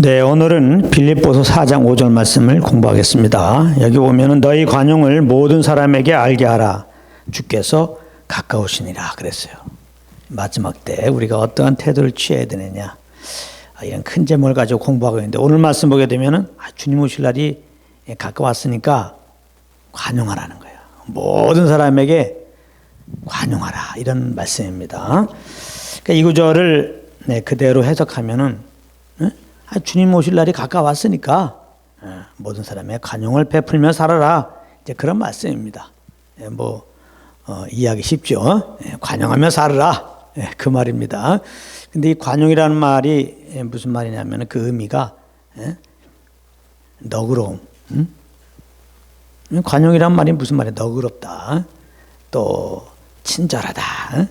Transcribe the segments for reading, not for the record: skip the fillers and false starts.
네, 오늘은 빌립보서 4장 5절 말씀을 공부하겠습니다. 여기 보면은 너희 관용을 모든 사람에게 알게 하라. 주께서 가까우시니라 그랬어요. 마지막 때 우리가 어떠한 태도를 취해야 되느냐, 이런 큰 제목을 가지고 공부하고 있는데, 오늘 말씀 보게 되면은 주님 오실 날이 가까웠으니까 관용하라는 거예요. 모든 사람에게 관용하라, 이런 말씀입니다. 그러니까 이 구절을 그대로 해석하면은 주님 오실 날이 가까웠으니까 모든 사람의 관용을 베풀며 살아라, 이제 그런 말씀입니다. 이해하기 쉽죠. 관용하며 살아라, 그 말입니다. 근데 이 관용이라는 말이 무슨 말이냐면 그 의미가 너그러움. 관용이라는 말이 무슨 말이야? 너그럽다, 또 친절하다,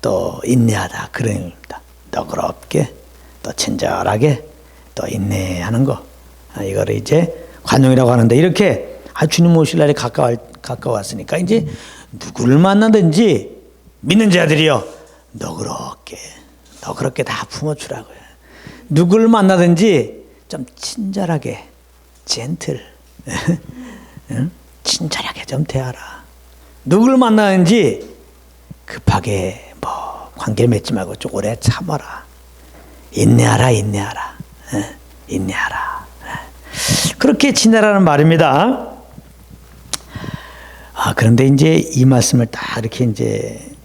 또 인내하다, 그런 의미입니다. 너그럽게, 또 친절하게, 또 인내하는 거, 이거를 이제 관용이라고 하는데, 이렇게 주님 오실 날이 가까웠으니까 이제 누구를 만나든지 믿는 자들이요, 너그럽게 다 품어주라고요. 누구를 만나든지 좀 친절하게, 젠틀, 친절하게 좀 대하라. 누구를 만나든지 급하게 관계 맺지 말고 좀 오래 참아라. 인내하라. 그렇게 지내라는 말입니다. 그런데 이제 이 말씀을 다 이렇게 이제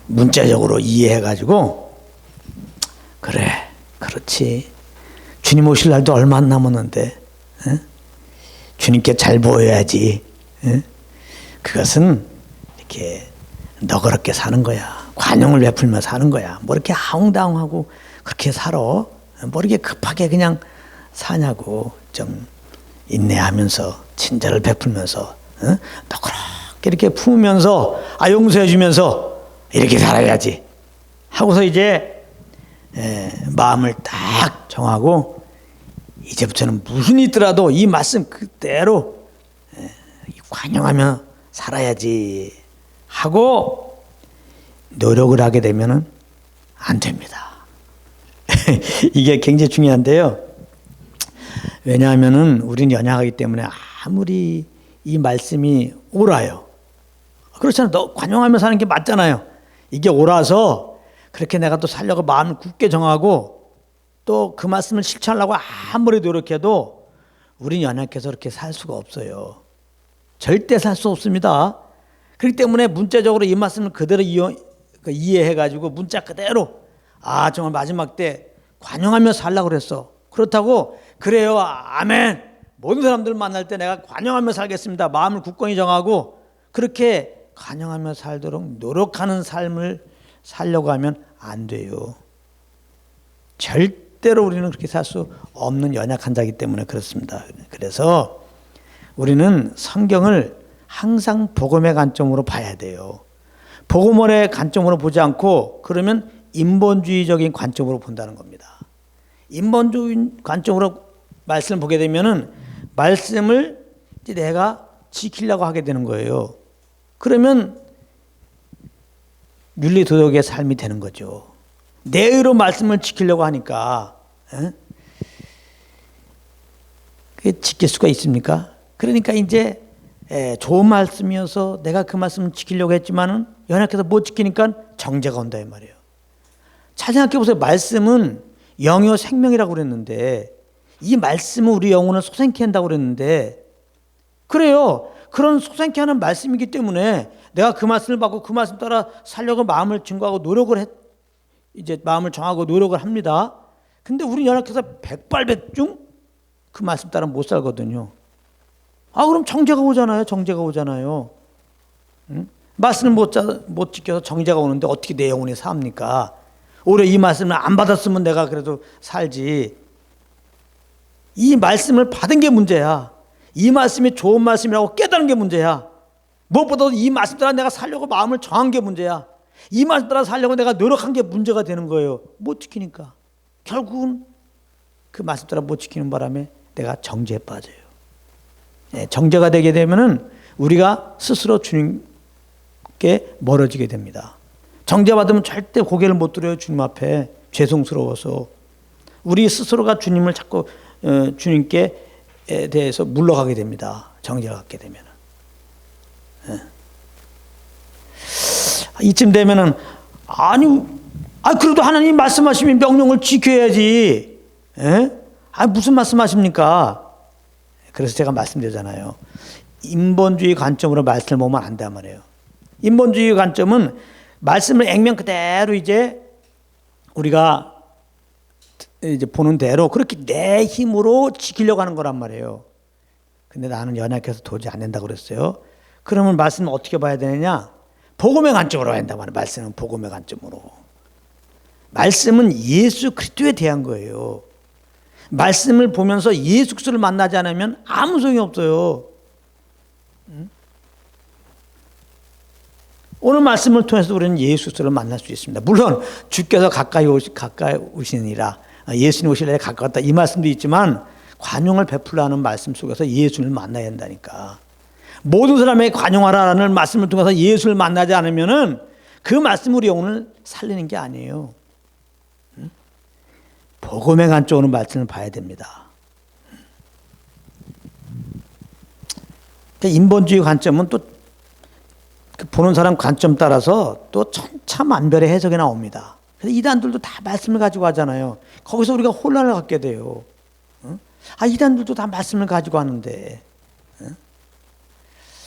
문자적으로 이해해가지고, 그렇지. 주님 오실 날도 얼마 안 남았는데, 주님께 잘 보여야지. 그것은 이렇게 너그럽게 사는 거야. 관용을 베풀며 사는 거야. 뭐 이렇게 아웅다웅하고 그렇게 살아? 뭐 이렇게 급하게 그냥 사냐고. 좀 인내하면서, 친절을 베풀면서, 너그럽게 이렇게 품으면서, 용서해 주면서 이렇게 살아야지 하고서 이제 마음을 딱 정하고, 이제부터는 무슨 일이 있더라도 이 말씀 그대로 관용하며 살아야지 하고 노력을 하게 되면은 안 됩니다. 이게 굉장히 중요한데요. 왜냐하면은 우리는 연약하기 때문에 아무리 이 말씀이 옳아요. 그렇잖아요. 너 관용하며 사는 게 맞잖아요. 이게 옳아서 그렇게 내가 또 살려고 마음을 굳게 정하고 또 그 말씀을 실천하려고 아무리 노력해도 우리는 연약해서 그렇게 살 수가 없어요. 절대 살 수 없습니다. 그렇기 때문에 문자적으로 이 말씀을 그대로 이해해가지고 문자 그대로, 정말 마지막 때 관용하며 살라고 그랬어. 그렇다고, 그래요, 아멘, 모든 사람들 만날 때 내가 관용하며 살겠습니다, 마음을 굳건히 정하고 그렇게 관용하며 살도록 노력하는 삶을 살려고 하면 안 돼요. 절대로 우리는 그렇게 살 수 없는 연약한 자이기 때문에 그렇습니다. 그래서 우리는 성경을 항상 복음의 관점으로 봐야 돼요. 복음의 관점으로 보지 않고 그러면 인본주의적인 관점으로 본다는 겁니다. 인본주의 관점으로 말씀을 보게 되면은 말씀을 이제 내가 지키려고 하게 되는 거예요. 그러면 윤리 도덕의 삶이 되는 거죠. 내 의로 말씀을 지키려고 하니까 그게 지킬 수가 있습니까? 그러니까 이제 좋은 말씀이어서 내가 그 말씀을 지키려고 했지만은 연약해서 못 지키니까 정죄가 온다, 이 말이에요. 잘 생각해 보세요. 말씀은 영이요 생명이라고 그랬는데, 이 말씀은 우리 영혼을 소생케 한다고 그랬는데, 그래요. 그런 소생케 하는 말씀이기 때문에 내가 그 말씀을 받고 그 말씀 따라 살려고 마음을 증거하고 이제 마음을 정하고 노력을 합니다. 근데 우리 연약해서 백발백중 그 말씀 따라 못 살거든요. 그럼 정죄가 오잖아요. 말씀을 못 지켜서 정죄가 오는데 어떻게 내 영혼이 삽니까? 오히려 이 말씀을 안 받았으면 내가 그래도 살지. 이 말씀을 받은 게 문제야. 이 말씀이 좋은 말씀이라고 깨달은 게 문제야. 무엇보다도 이 말씀 따라 내가 살려고 마음을 정한 게 문제야. 이 말씀 따라 살려고 내가 노력한 게 문제가 되는 거예요. 못 지키니까. 결국은 그 말씀 따라 못 지키는 바람에 내가 정죄에 빠져요. 정죄가 되게 되면은 우리가 스스로 주님께 멀어지게 됩니다. 정죄받으면 절대 고개를 못 들어요. 주님 앞에 죄송스러워서. 우리 스스로가 주님을 자꾸 주님께 대해서 물러가게 됩니다. 정죄를 갖게 되면. 이쯤 되면은 그래도 하나님 말씀하시면 명령을 지켜야지. 무슨 말씀하십니까? 그래서 제가 말씀드리잖아요. 인본주의 관점으로 말씀을 보면 안 된단 말이에요. 인본주의 관점은 말씀을 액면 그대로 이제 우리가 이제 보는 대로 그렇게 내 힘으로 지키려고 하는 거란 말이에요. 근데 나는 연약해서 도저히 안 된다고 그랬어요. 그러면 말씀을 어떻게 봐야 되느냐? 복음의 관점으로 봐야 된단 말이에요. 말씀은 복음의 관점으로. 말씀은 예수 그리스도에 대한 거예요. 말씀을 보면서 예수 그리스도를 만나지 않으면 아무 소용이 없어요. 오늘 말씀을 통해서 우리는 예수 그리스도를 만날 수 있습니다. 물론 주께서 가까이 오시니라, 예수님 오실래 가까웠다, 이 말씀도 있지만 관용을 베풀라는 말씀 속에서 예수를 만나야 한다니까. 모든 사람에게 관용하라는 말씀을 통해서 예수를 만나지 않으면은 그 말씀이 우리 영혼을 살리는 게 아니에요. 복음의 관점으로 말씀을 봐야 됩니다. 인본주의 관점은 또 보는 사람 관점 따라서 또 천차만별의 해석이 나옵니다. 그래서 이단들도 다 말씀을 가지고 하잖아요. 거기서 우리가 혼란을 갖게 돼요. 이단들도 다 말씀을 가지고 하는데,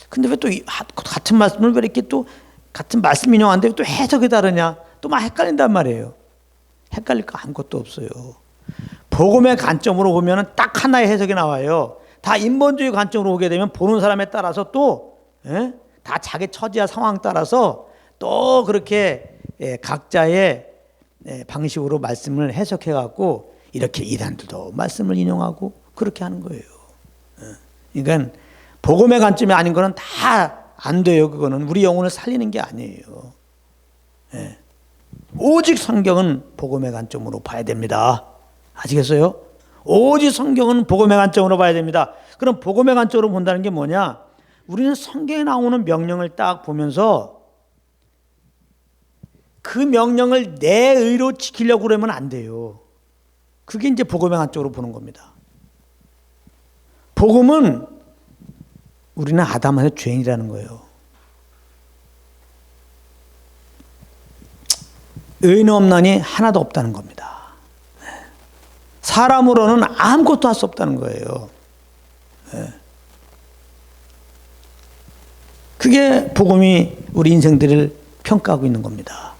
근데 왜 또 같은 말씀을 왜 이렇게 또 같은 말씀 인용하는데 또 해석이 다르냐? 또 막 헷갈린단 말이에요. 헷갈릴 거 아무것도 없어요. 복음의 관점으로 보면 딱 하나의 해석이 나와요. 다 인본주의 관점으로 보게 되면 보는 사람에 따라서 또 다 자기 처지와 상황 따라서 또 그렇게 각자의 방식으로 말씀을 해석해 갖고 이렇게 이단들도 말씀을 인용하고 그렇게 하는 거예요. 그러니까 복음의 관점이 아닌 거는 다 안 돼요. 그거는 우리 영혼을 살리는 게 아니에요. 오직 성경은 복음의 관점으로 봐야 됩니다. 아시겠어요? 오직 성경은 복음의 관점으로 봐야 됩니다. 그럼 복음의 관점으로 본다는 게 뭐냐? 우리는 성경에 나오는 명령을 딱 보면서 그 명령을 내 의로 지키려고 그러면 안 돼요. 그게 이제 복음의 관점으로 보는 겁니다. 복음은 우리는 아담 안에 죄인이라는 거예요. 의인 없나니 하나도 없다는 겁니다. 사람으로는 아무것도 할 수 없다는 거예요. 그게 복음이 우리 인생들을 평가하고 있는 겁니다.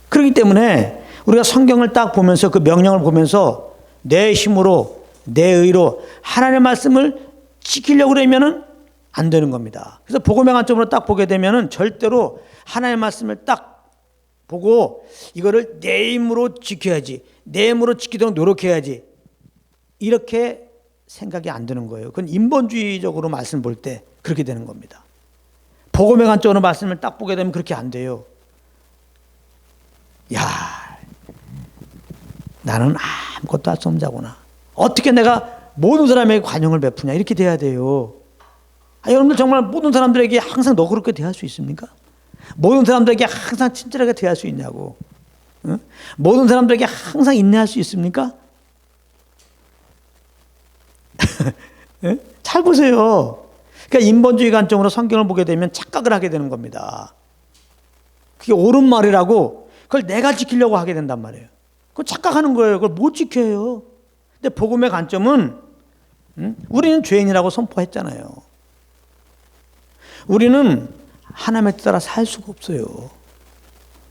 그렇기 때문에 우리가 성경을 딱 보면서 그 명령을 보면서 내 힘으로 내 의로 하나님의 말씀을 지키려고 그러면은 안 되는 겁니다. 그래서 복음의 관점으로 딱 보게 되면은 절대로 하나님의 말씀을 딱 보고 이거를 내 힘으로 지켜야지, 내 힘으로 지키도록 노력해야지, 이렇게 생각이 안 드는 거예요. 그건 인본주의적으로 말씀 볼 때 그렇게 되는 겁니다. 복음의 관점으로 말씀을 딱 보게 되면 그렇게 안 돼요. 야, 나는 아무것도 할 수 없자구나. 어떻게 내가 모든 사람에게 관용을 베푸냐, 이렇게 돼야 돼요. 여러분들 정말 모든 사람들에게 항상 너그럽게 대할 수 있습니까? 모든 사람들에게 항상 친절하게 대할 수 있냐고. 모든 사람들에게 항상 인내할 수 있습니까? 잘 보세요. 그러니까 인본주의 관점으로 성경을 보게 되면 착각을 하게 되는 겁니다. 그게 옳은 말이라고 그걸 내가 지키려고 하게 된단 말이에요. 그거 착각하는 거예요. 그걸 못 지켜요. 근데 복음의 관점은 우리는 죄인이라고 선포했잖아요. 우리는 하나님의 뜻 따라 살 수가 없어요.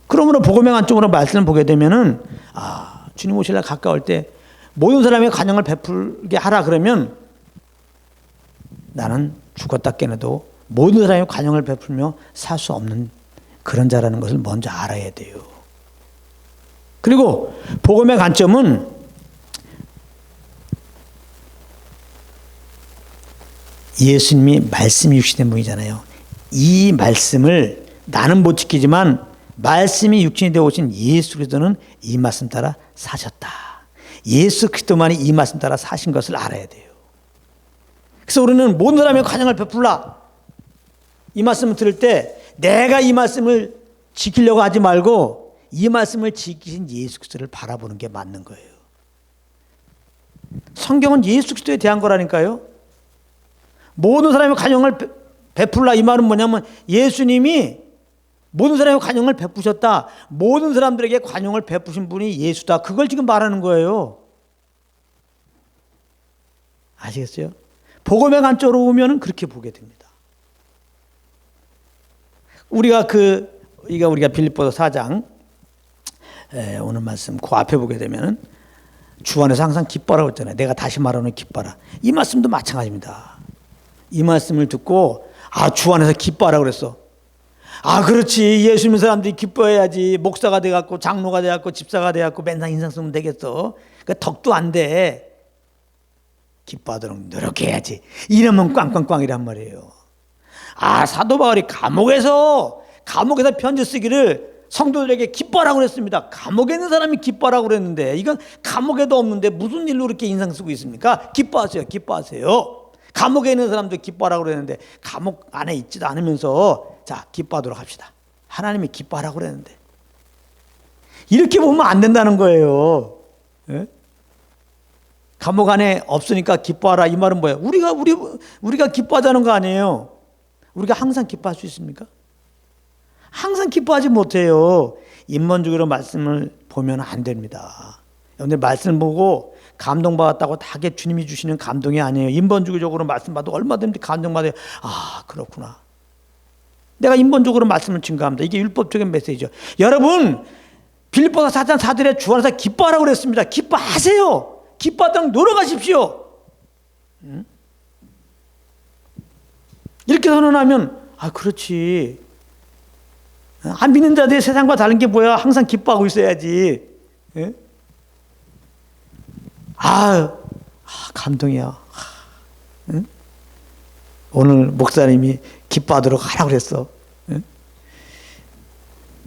그러므로 복음의 관점으로 말씀을 보게 되면은 주님 오실 날 가까울 때 모든 사람의 관용을 베풀게 하라 그러면 나는 죽었다 깨어나도 모든 사람의 관용을 베풀며 살 수 없는 그런 자라는 것을 먼저 알아야 돼요. 그리고 복음의 관점은 예수님이 말씀이 육신된 분이잖아요. 이 말씀을 나는 못 지키지만 말씀이 육신이 되어 오신 예수 그리스도는 이 말씀 따라 사셨다. 예수 그리스도만이 이 말씀 따라 사신 것을 알아야 돼요. 그래서 우리는 모든 사람의 관용을 베풀라, 이 말씀을 들을 때 내가 이 말씀을 지키려고 하지 말고 이 말씀을 지키신 예수 그리스도를 바라보는 게 맞는 거예요. 성경은 예수 그리스도에 대한 거라니까요. 모든 사람의 관용을 베풀라, 이 말은 뭐냐면 예수님이 모든 사람의 관용을 베푸셨다. 모든 사람들에게 관용을 베푸신 분이 예수다. 그걸 지금 말하는 거예요. 아시겠어요? 복음의 관점으로 보면 그렇게 보게 됩니다. 우리가 빌립보서 4장 오늘 말씀 그 앞에 보게 되면 주 안에서 항상 기뻐라고 했잖아요. 내가 다시 말하는 기뻐라. 이 말씀도 마찬가지입니다. 이 말씀을 듣고 주 안에서 기뻐하라고 그랬어. 그렇지. 예수 믿는 사람들이 기뻐해야지. 목사가 돼갖고 장로가 돼갖고 집사가 돼갖고 맨날 인상 쓰면 되겠어. 그 덕도 안 돼. 기뻐하도록 노력해야지. 이러면 꽝꽝꽝이란 말이에요. 사도 바울이 감옥에서 편지 쓰기를 성도들에게 기뻐하라고 그랬습니다. 감옥에 있는 사람이 기뻐하라고 그랬는데 이건 감옥에도 없는데 무슨 일로 그렇게 인상 쓰고 있습니까? 기뻐하세요. 기뻐하세요. 감옥에 있는 사람도 기뻐하라고 그랬는데 감옥 안에 있지도 않으면서 자, 기뻐하도록 합시다. 하나님이 기뻐하라고 그랬는데 이렇게 보면 안 된다는 거예요. 예? 감옥 안에 없으니까 기뻐하라, 이 말은 뭐예요? 우리가 기뻐하자는 거 아니에요. 우리가 항상 기뻐할 수 있습니까? 항상 기뻐하지 못해요. 인본주의로 말씀을 보면 안 됩니다. 여러분들 말씀 보고 감동받았다고 다 게 주님이 주시는 감동이 아니에요. 인본주의적으로 말씀 받아도 얼마든지 감동받아요. 그렇구나. 내가 인본적으로 말씀을 증거합니다. 이게 율법적인 메시지죠. 여러분, 빌립보서 4장 4절에 주 안에서 기뻐하라고 그랬습니다. 기뻐하세요. 기뻐하도록 노력하십시오. 이렇게 선언하면 그렇지. 안 믿는 자들이 세상과 다른 게 뭐야? 항상 기뻐하고 있어야지. 예? 감동이야. 응? 오늘 목사님이 기뻐하도록 하라고 그랬어. 응?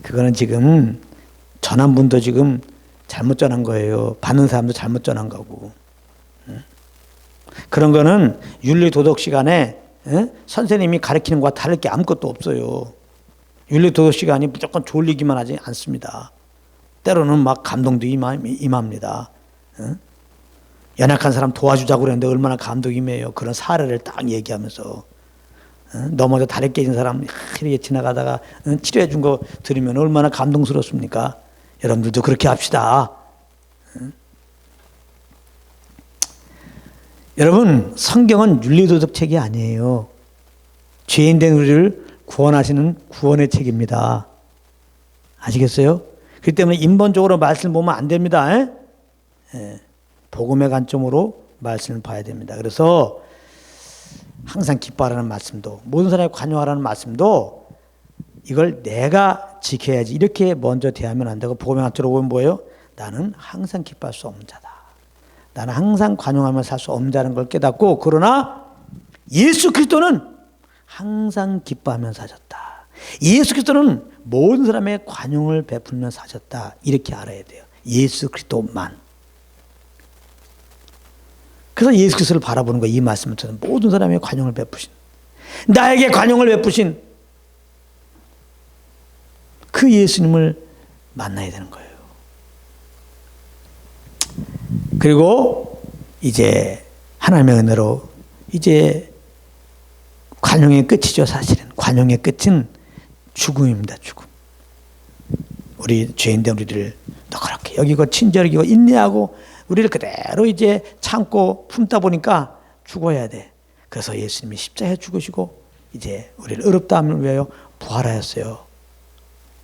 그거는 지금 전한 분도 지금 잘못 전한 거예요. 받는 사람도 잘못 전한 거고. 응? 그런 거는 윤리 도덕 시간에 선생님이 가르치는 것과 다를 게 아무것도 없어요. 윤리 도덕 시간이 무조건 졸리기만 하지 않습니다. 때로는 막 감동도 임합니다. 연약한 사람 도와주자고 그랬는데 얼마나 감동이 임해요. 그런 사례를 딱 얘기하면서 넘어져 다리 깨진 사람 이렇게 지나가다가 치료해 준 거 들으면 얼마나 감동스럽습니까? 여러분들도 그렇게 합시다. 여러분, 성경은 윤리도덕 책이 아니에요. 죄인된 우리를 구원하시는 구원의 책입니다. 아시겠어요? 그렇기 때문에 인본적으로 말씀을 보면 안 됩니다. 복음의 관점으로 말씀을 봐야 됩니다. 그래서 항상 기뻐하라는 말씀도, 모든 사람에 관용하라는 말씀도 이걸 내가 지켜야지, 이렇게 먼저 대하면 안 되고, 복음의 관점으로 보면 뭐예요? 나는 항상 기뻐할 수 없는 자다. 나는 항상 관용하며 살 수 없는 자는 걸 깨닫고, 그러나 예수 그리스도는 항상 기뻐하며 사셨다. 예수 그리스도는 모든 사람의 관용을 베풀며 사셨다. 이렇게 알아야 돼요. 예수 그리스도만. 그래서 예수 그리스도를 바라보는 거예요. 이 말씀을 저는 모든 사람의 관용을 베푸신, 나에게 관용을 베푸신 그 예수님을 만나야 되는 거예요. 그리고 이제 하나님의 은혜로 이제 관용의 끝이죠. 사실은 관용의 끝은 죽음입니다. 죽음. 우리 죄인된 우리를 너그럽게 여기고 친절히 여기고 인내하고 우리를 그대로 이제 참고 품다 보니까 죽어야 돼. 그래서 예수님이 십자가에 죽으시고 이제 우리를 의롭다 함을 위하여 부활하였어요.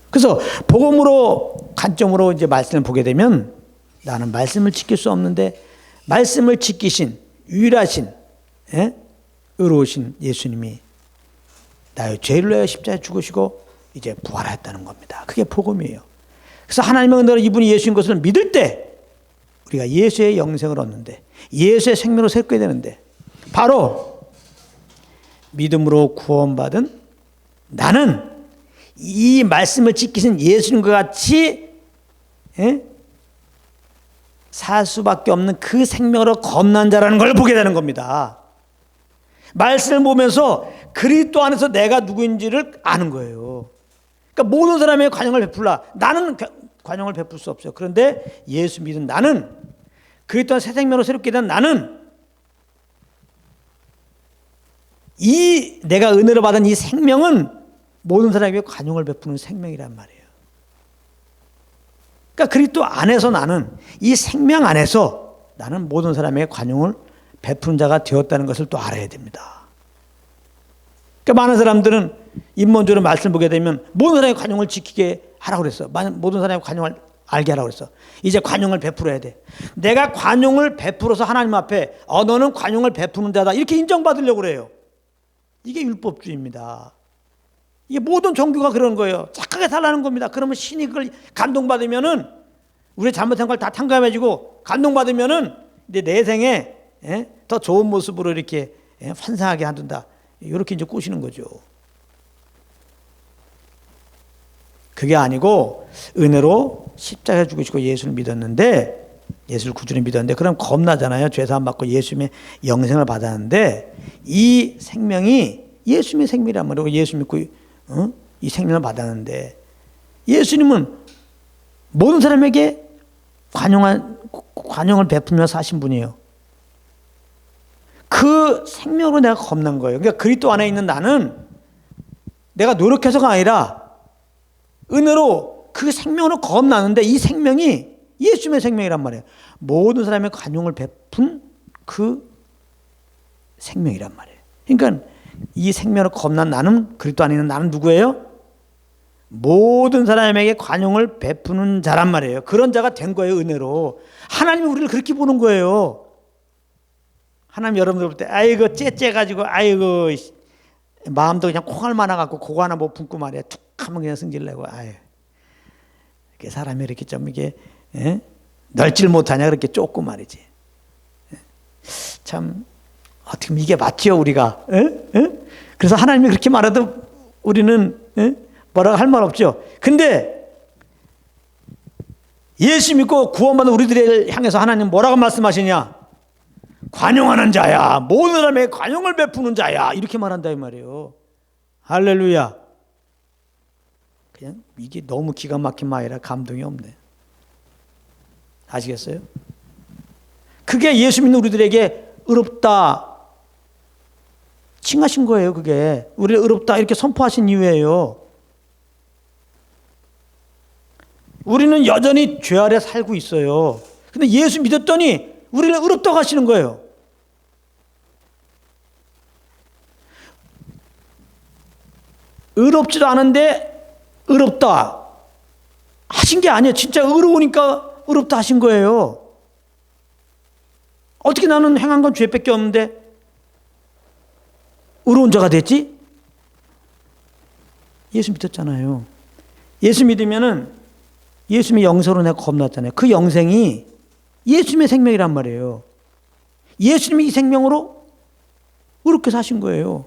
그래서 복음으로 관점으로 이제 말씀을 보게 되면 나는 말씀을 지킬 수 없는데 말씀을 지키신 유일하신 의로우신 예수님이 나의 죄를 위하여 십자가에 죽으시고 이제 부활하였다는 겁니다. 그게 복음이에요. 그래서 하나님의 은혜로 이분이 예수인 것을 믿을 때 우리가 예수의 영생을 얻는데, 예수의 생명으로 새롭게 되는데, 바로 믿음으로 구원받은 나는 이 말씀을 지키신 예수님과 같이 살 수밖에 없는 그 생명으로 거듭난 자라는 걸 보게 되는 겁니다. 말씀을 보면서 그리스도 안에서 내가 누구인지를 아는 거예요. 그러니까 모든 사람의 관용을 베풀라. 나는 관용을 베풀 수 없어요. 그런데 예수 믿은 나는 그리스도 새 생명으로 새롭게 된 나는 이 내가 은혜로 받은 이 생명은 모든 사람에게 관용을 베푸는 생명이란 말이에요. 그러니까 그리스도 안에서 나는 이 생명 안에서 나는 모든 사람에게 관용을 베푸는 자가 되었다는 것을 또 알아야 됩니다. 그러니까 많은 사람들은 입문적으로 말씀을 보게 되면 모든 사람에게 관용을 지키게 하라고 그랬어. 모든 사람에게 관용을 알게 하라고 그랬어. 이제 관용을 베풀어야 돼. 내가 관용을 베풀어서 하나님 앞에 너는 관용을 베푸는 자다 이렇게 인정받으려고 그래요. 이게 율법주의입니다. 이게 모든 종교가 그런 거예요. 착하게 살라는 겁니다. 그러면 신이 그걸 감동받으면은 우리 잘못한 걸 다 탕감해주고 감동받으면은 이제 내 생에 더 좋은 모습으로 이렇게 환상하게 한다. 이렇게 이제 꼬시는 거죠. 그게 아니고 은혜로 십자가에 죽으시고 예수를 믿었는데 예수를 구주로 믿었는데 그럼 겁나잖아요. 죄사함 받고 예수님의 영생을 받았는데 이 생명이 예수님의 생명이란 말이에요. 예수 믿고 이 생명을 받았는데 예수님은 모든 사람에게 관용을 베풀며 사신 분이에요. 그 생명으로 내가 겁난 거예요. 그러니까 그리스도 안에 있는 나는 내가 노력해서가 아니라 은혜로 그 생명으로 겁나는데 이 생명이 예수님의 생명이란 말이에요. 모든 사람의 관용을 베푼 그 생명이란 말이에요. 그러니까 이 생명으로 겁난 나는 그리스도 안에 있는 나는 누구예요? 모든 사람에게 관용을 베푸는 자란 말이에요. 그런 자가 된 거예요. 은혜로. 하나님이 우리를 그렇게 보는 거예요. 하나님 여러분들 볼 때 아이고 째째가지고 아이고 마음도 그냥 콩알 많아갖고 그거 하나 못 품고 말이야. 툭 하면 그냥 승질내고 아유 이렇게 사람이 이렇게 좀 이게 널질 못하냐 그렇게 쫓고 말이지. 참 어떻게 보면 이게 맞죠 우리가. 그래서 하나님이 그렇게 말해도 우리는 뭐라고 할 말 없죠. 근데 예수 믿고 구원받은 우리들을 향해서 하나님 뭐라고 말씀하시냐? 관용하는 자야. 모든 사람에게 관용을 베푸는 자야. 이렇게 말한다 이 말이에요. 할렐루야. 그냥 이게 너무 기가 막힌 말이라 감동이 없네. 아시겠어요? 그게 예수 믿는 우리들에게 의롭다 칭하신 거예요. 그게 우리를 의롭다 이렇게 선포하신 이유예요. 우리는 여전히 죄 아래 살고 있어요. 근데 예수 믿었더니 우리를 의롭다고 하시는 거예요. 의롭지도 않은데 의롭다 하신 게 아니에요. 진짜 의로우니까 의롭다 하신 거예요. 어떻게 나는 행한 건 죄밖에 없는데 의로운 자가 됐지? 예수 믿었잖아요. 예수 믿으면은 예수님의 영생으로 내가 겁났잖아요. 그 영생이 예수님의 생명이란 말이에요. 예수님이 이 생명으로 의롭게 사신 거예요.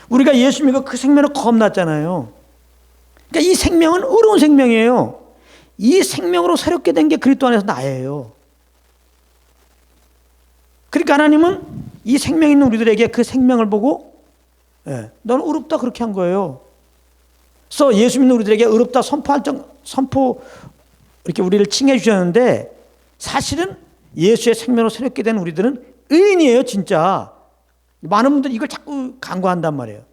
우리가 예수 믿고 그 생명으로 겁났잖아요. 그러니까 이 생명은 의로운 생명이에요. 이 생명으로 새롭게 된 게 그리스도 안에서 나예요. 그러니까 하나님은 이 생명 있는 우리들에게 그 생명을 보고 너는 의롭다 그렇게 한 거예요. 그래서 예수 믿는 우리들에게 의롭다 선포 이렇게 우리를 칭해 주셨는데 사실은 예수의 생명으로 새롭게 된 우리들은 의인이에요. 진짜 많은 분들이 이걸 자꾸 간과한단 말이에요.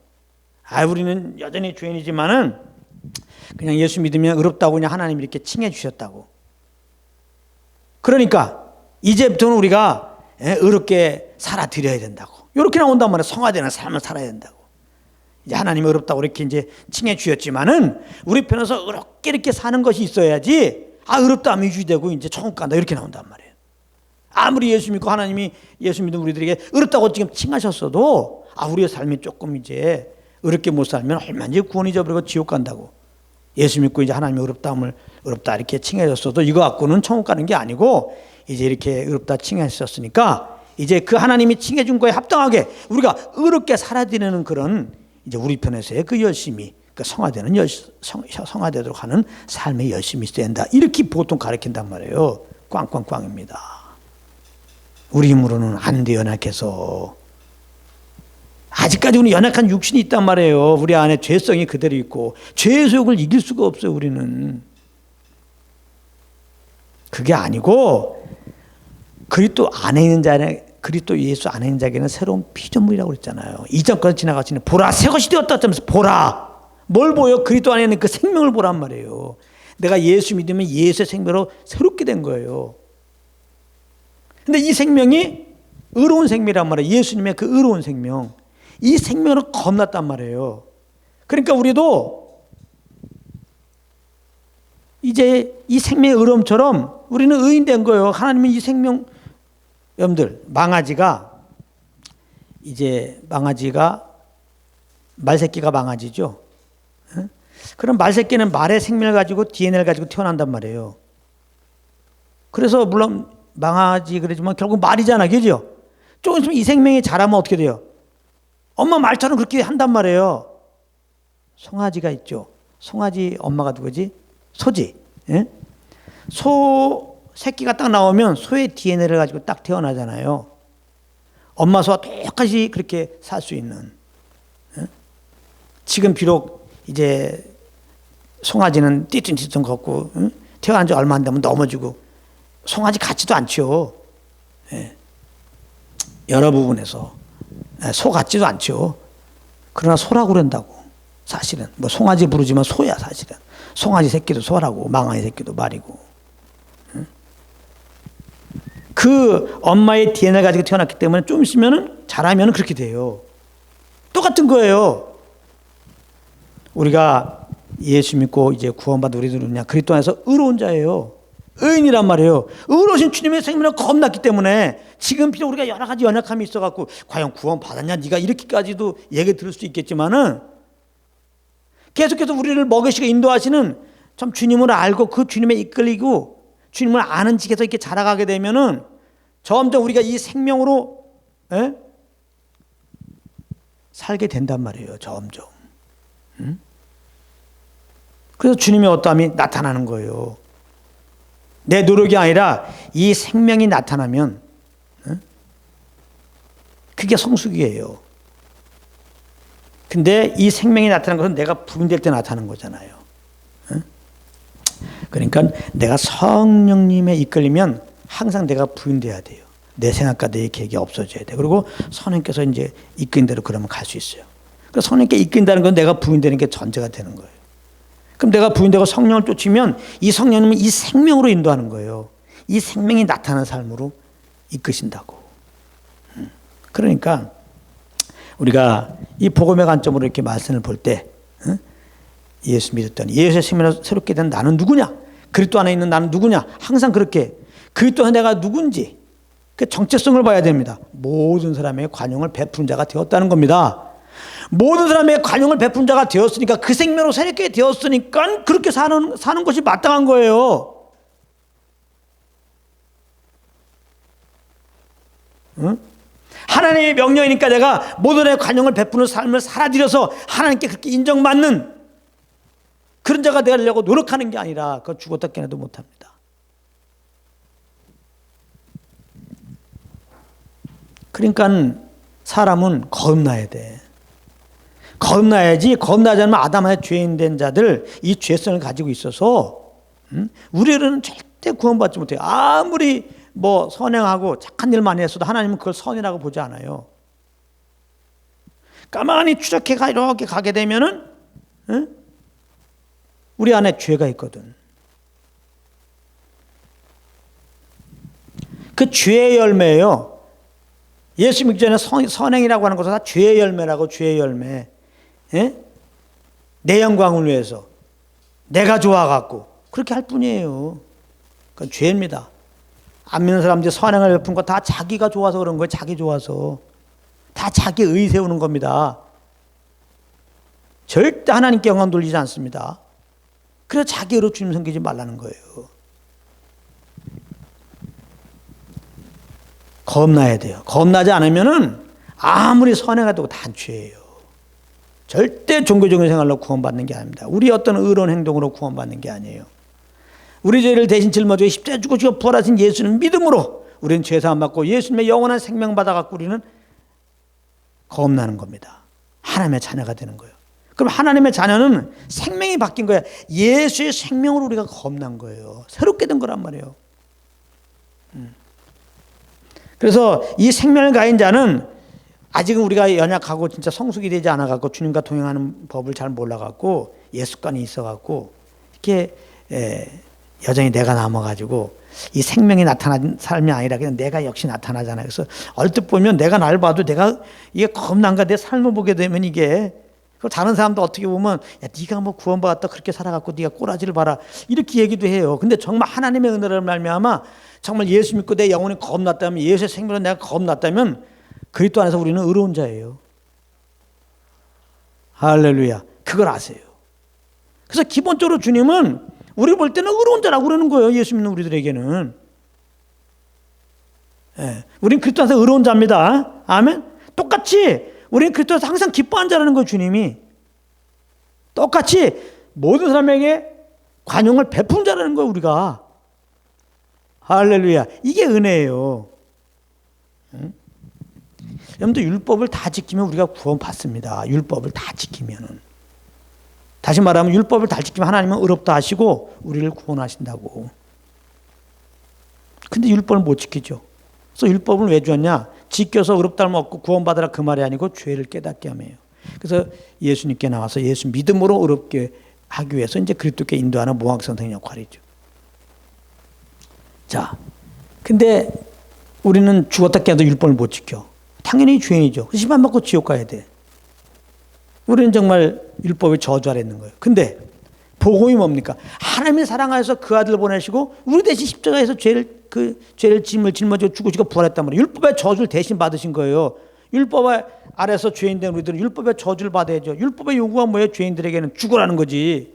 우리는 여전히 죄인이지만은 그냥 예수 믿으면 의롭다고 그냥 하나님이 이렇게 칭해 주셨다고. 그러니까 이제부터는 우리가 의롭게 살아드려야 된다고. 이렇게 나온단 말이에요. 성화되는 삶을 살아야 된다고. 이제 하나님이 의롭다고 이렇게 이제 칭해 주셨지만은 우리 편에서 의롭게 이렇게 사는 것이 있어야지. 의롭다 하면 유지되고 이제 천국 간다 이렇게 나온단 말이에요. 아무리 예수 믿고 하나님이 예수 믿는 우리들에게 의롭다고 지금 칭하셨어도 우리의 삶이 조금 이제 의롭게 못 살면 얼마나 구원 잊어버리고 지옥 간다고. 예수 믿고 이제 하나님이 의롭다 이렇게 칭해졌어도 이거 갖고는 천국 가는 게 아니고 이제 이렇게 의롭다 칭하셨으니까 이제 그 하나님이 칭해준 거에 합당하게 우리가 의롭게 살아드리는 그런 이제 우리 편에서의 그 열심이 그 성화되도록 하는 삶의 열심이 있어야 된다. 이렇게 보통 가르친단 말이에요. 꽝꽝꽝입니다. 우리 힘으로는 안 돼. 연약해서 아직까지 우리 연약한 육신이 있단 말이에요. 우리 안에 죄성이 그대로 있고 죄의 소욕을 이길 수가 없어요. 우리는 그게 아니고 그리스도 안에 있는 자는 그리스도 예수 안에 있는 자에게는 새로운 피조물이라고 그랬잖아요. 이전 것을 지나가시는 보라 새 것이 되었다 하면서 보라. 뭘 보여? 그리스도 안에 있는 그 생명을 보란 말이에요. 내가 예수 믿으면 예수의 생명으로 새롭게 된 거예요. 근데 이 생명이 의로운 생명이란 말이에요. 예수님의 그 의로운 생명. 이 생명으로 겁났단 말이에요. 그러니까 우리도 이제 이 생명의 의로움처럼 우리는 의인 된 거예요. 하나님은 이 생명, 여러분들, 망아지가 말새끼가 망아지죠. 그럼 말새끼는 말의 생명을 가지고 DNA를 가지고 태어난단 말이에요. 그래서 물론 망아지 그러지만 결국 말이잖아, 그죠? 조금 있으면 이 생명이 자라면 어떻게 돼요? 엄마 말처럼 그렇게 한단 말이에요. 송아지가 있죠. 송아지 엄마가 누구지? 소지. 예? 소 새끼가 딱 나오면 소의 DNA를 가지고 딱 태어나잖아요. 엄마 소와 똑같이 그렇게 살 수 있는. 예? 지금 비록 이제 송아지는 띠뚱띠뚱 걷고 태어난 지 얼마 안 되면 넘어지고 송아지 같지도 않죠. 예. 여러 부분에서 소 같지도 않죠. 그러나 소라고 그런다고. 사실은 뭐 송아지 부르지만 소야 사실은. 송아지 새끼도 소라고 망아지 새끼도 말이고. 그 엄마의 DNA를 가지고 태어났기 때문에 좀 있으면 자라면 그렇게 돼요. 똑같은 거예요. 우리가 예수 믿고 이제 구원받은 우리들은요, 그리스도 안에서 의로운 자예요. 의인이란 말이에요. 의로우신 주님의 생명을 겁났기 때문에 지금 비록 우리가 여러 가지 연약함이 있어갖고 과연 구원 받았냐 네가 이렇게까지도 얘기 들을 수 있겠지만은 계속해서 우리를 먹이시고 인도하시는 참 주님을 알고 그 주님에 이끌리고 주님을 아는 지에서 이렇게 자라가게 되면은 점점 우리가 이 생명으로 살게 된단 말이에요. 점점. 그래서 주님의 어떠함이 나타나는 거예요. 내 노력이 아니라 이 생명이 나타나면 그게 성숙이에요. 근데 이 생명이 나타나는 것은 내가 부인될 때 나타나는 거잖아요. 그러니까 내가 성령님에 이끌리면 항상 내가 부인돼야 돼요. 내 생각과 내 계획이 없어져야 돼. 그리고 성령께서 이제 이끌린 대로 그러면 갈 수 있어요. 그래서 성령께 이끌린다는 건 내가 부인되는 게 전제가 되는 거예요. 그럼 내가 부인되고 성령을 쫓으면 이 성령님은 이 생명으로 인도하는 거예요. 이 생명이 나타나는 삶으로 이끄신다고. 그러니까 우리가 이 복음의 관점으로 이렇게 말씀을 볼 때 예수 믿었더니 예수의 생명으로 새롭게 된 나는 누구냐? 그리스도 안에 있는 나는 누구냐? 항상 그렇게 그리스도 안에 내가 누군지 그 정체성을 봐야 됩니다. 모든 사람의 관용을 베푼 자가 되었다는 겁니다. 모든 사람의 관용을 베푼 자가 되었으니까 그 생명으로 새롭게 되었으니까 그렇게 사는 것이 마땅한 거예요. 응? 하나님의 명령이니까 내가 모든의 관용을 베푸는 삶을 살아들여서 하나님께 그렇게 인정받는 그런 자가 되려고 노력하는 게 아니라 그거 죽었다 깨어나도 못합니다. 그러니까 사람은 거듭나야 돼. 거듭나야지. 거듭나지 않으면 아담 안에 죄인 된 자들 이 죄성을 가지고 있어서 우리는 절대 구원받지 못해요. 아무리 뭐 선행하고 착한 일 많이 했어도 하나님은 그걸 선이라고 보지 않아요. 가만히 추적해 이렇게 가게 되면은 우리 안에 죄가 있거든. 그 죄의 열매예요. 예수 믿기 전에 선행이라고 하는 것은 다 죄의 열매라고. 죄의 열매. 예? 내 영광을 위해서 내가 좋아갖고 그렇게 할 뿐이에요. 그건 죄입니다. 안 믿는 사람들이 선행을 베푼 거 다 자기가 좋아서 그런 거예요. 자기 좋아서. 다 자기 의 세우는 겁니다. 절대 하나님께 영광 돌리지 않습니다. 그래서 자기 의로 주님 섬기지 말라는 거예요. 겁나야 돼요. 겁나지 않으면은 아무리 선행해도 다 죄예요. 절대 종교적인 생활로 구원받는 게 아닙니다. 우리 어떤 의로운 행동으로 구원받는 게 아니에요. 우리 죄를 대신 짊어지고 십자가에 죽으시고 부활하신 예수는 믿음으로 우리는 죄사함 받고 예수님의 영원한 생명 받아갖고 우리는 거듭나는 겁니다. 하나님의 자녀가 되는 거예요. 그럼 하나님의 자녀는 생명이 바뀐 거야. 예수의 생명으로 우리가 거듭난 거예요. 새롭게 된 거란 말이에요. 그래서 이 생명을 가진 자는 아직은 우리가 연약하고 진짜 성숙이 되지 않아갖고 주님과 동행하는 법을 잘 몰라갖고 예습관이 있어갖고 이렇게 여전히 내가 남아가지고 이 생명이 나타난 삶이 아니라 그냥 내가 역시 나타나잖아요. 그래서 얼뜻 보면 내가 날 봐도 내가 이게 겁난가 내 삶을 보게 되면 이게 다른 사람도 어떻게 보면 야 네가 뭐 구원받았다 그렇게 살아갖고 네가 꼬라지를 봐라 이렇게 얘기도 해요. 근데 정말 하나님의 은혜를 말미암아 정말 예수 믿고 내 영혼이 겁났다면 예수의 생명으로 내가 겁났다면 그리스도 안에서 우리는 의로운 자예요. 할렐루야. 그걸 아세요. 그래서 기본적으로 주님은 우리 볼 때는 의로운 자라고 그러는 거예요. 예수 믿는 우리들에게는. 우린 그리스도 안에서 의로운 자입니다. 아멘. 똑같이 우리는 그리스도 안에서 항상 기뻐하는 자라는 거예요. 주님이. 똑같이 모든 사람에게 관용을 베푼 자라는 거예요. 우리가. 할렐루야. 이게 은혜예요. 여러분들 율법을 다 지키면 우리가 구원받습니다. 율법을 다 지키면은. 다시 말하면 율법을 다 지키면 하나님은 의롭다 하시고 우리를 구원하신다고. 근데 율법을 못 지키죠. 그래서 율법을 왜 주었냐? 지켜서 의롭다를 얻고 구원받으라 그 말이 아니고 죄를 깨닫게 하며요. 그래서 예수님께 나와서 예수 믿음으로 의롭게 하기 위해서 이제 그리스도께 인도하는 모학선생 역할이죠. 자, 근데 우리는 죽었다 깨도 율법을 못 지켜. 당연히 죄인이죠. 심판받고 지옥 가야 돼. 우리는 정말 율법의 저주 아래 있는 거예요. 근데 복음이 뭡니까? 하나님이 사랑하여서 그 아들을 보내시고 우리 대신 십자가에서 죄를 짊어지고 죽으시고 부활했단 말이에요. 율법의 저주를 대신 받으신 거예요. 율법 아래서 죄인된 우리들은 율법의 저주를 받아야죠. 율법의 요구가 뭐예요? 죄인들에게는 죽으라는 거지.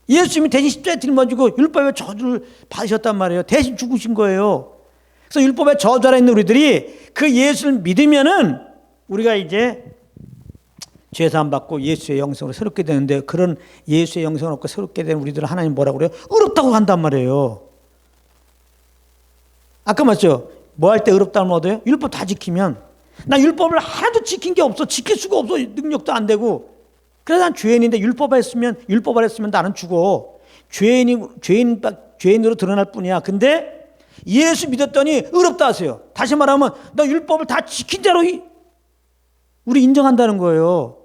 예수님이 대신 십자가에 짊어지고 율법의 저주를 받으셨단 말이에요. 대신 죽으신 거예요. 그래서 율법의 저주 아래 있는 우리들이 그 예수를 믿으면은 우리가 이제 죄사함 받고 예수의 영성으로 새롭게 되는데 그런 예수의 영성을 얻고 새롭게 된 우리들은 하나님 뭐라고 그래요? 의롭다고 한단 말이에요. 아까 맞죠? 뭐 할 때 의롭다는 얻어요? 율법 다 지키면. 나 율법을 하나도 지킨 게 없어. 지킬 수가 없어. 능력도 안 되고. 그래서 난 죄인인데 율법 했으면 나는 죽어. 죄인으로 드러날 뿐이야. 근데 예수 믿었더니 의롭다 하세요. 다시 말하면 나 율법을 다 지킨 자로 우리 인정한다는 거예요.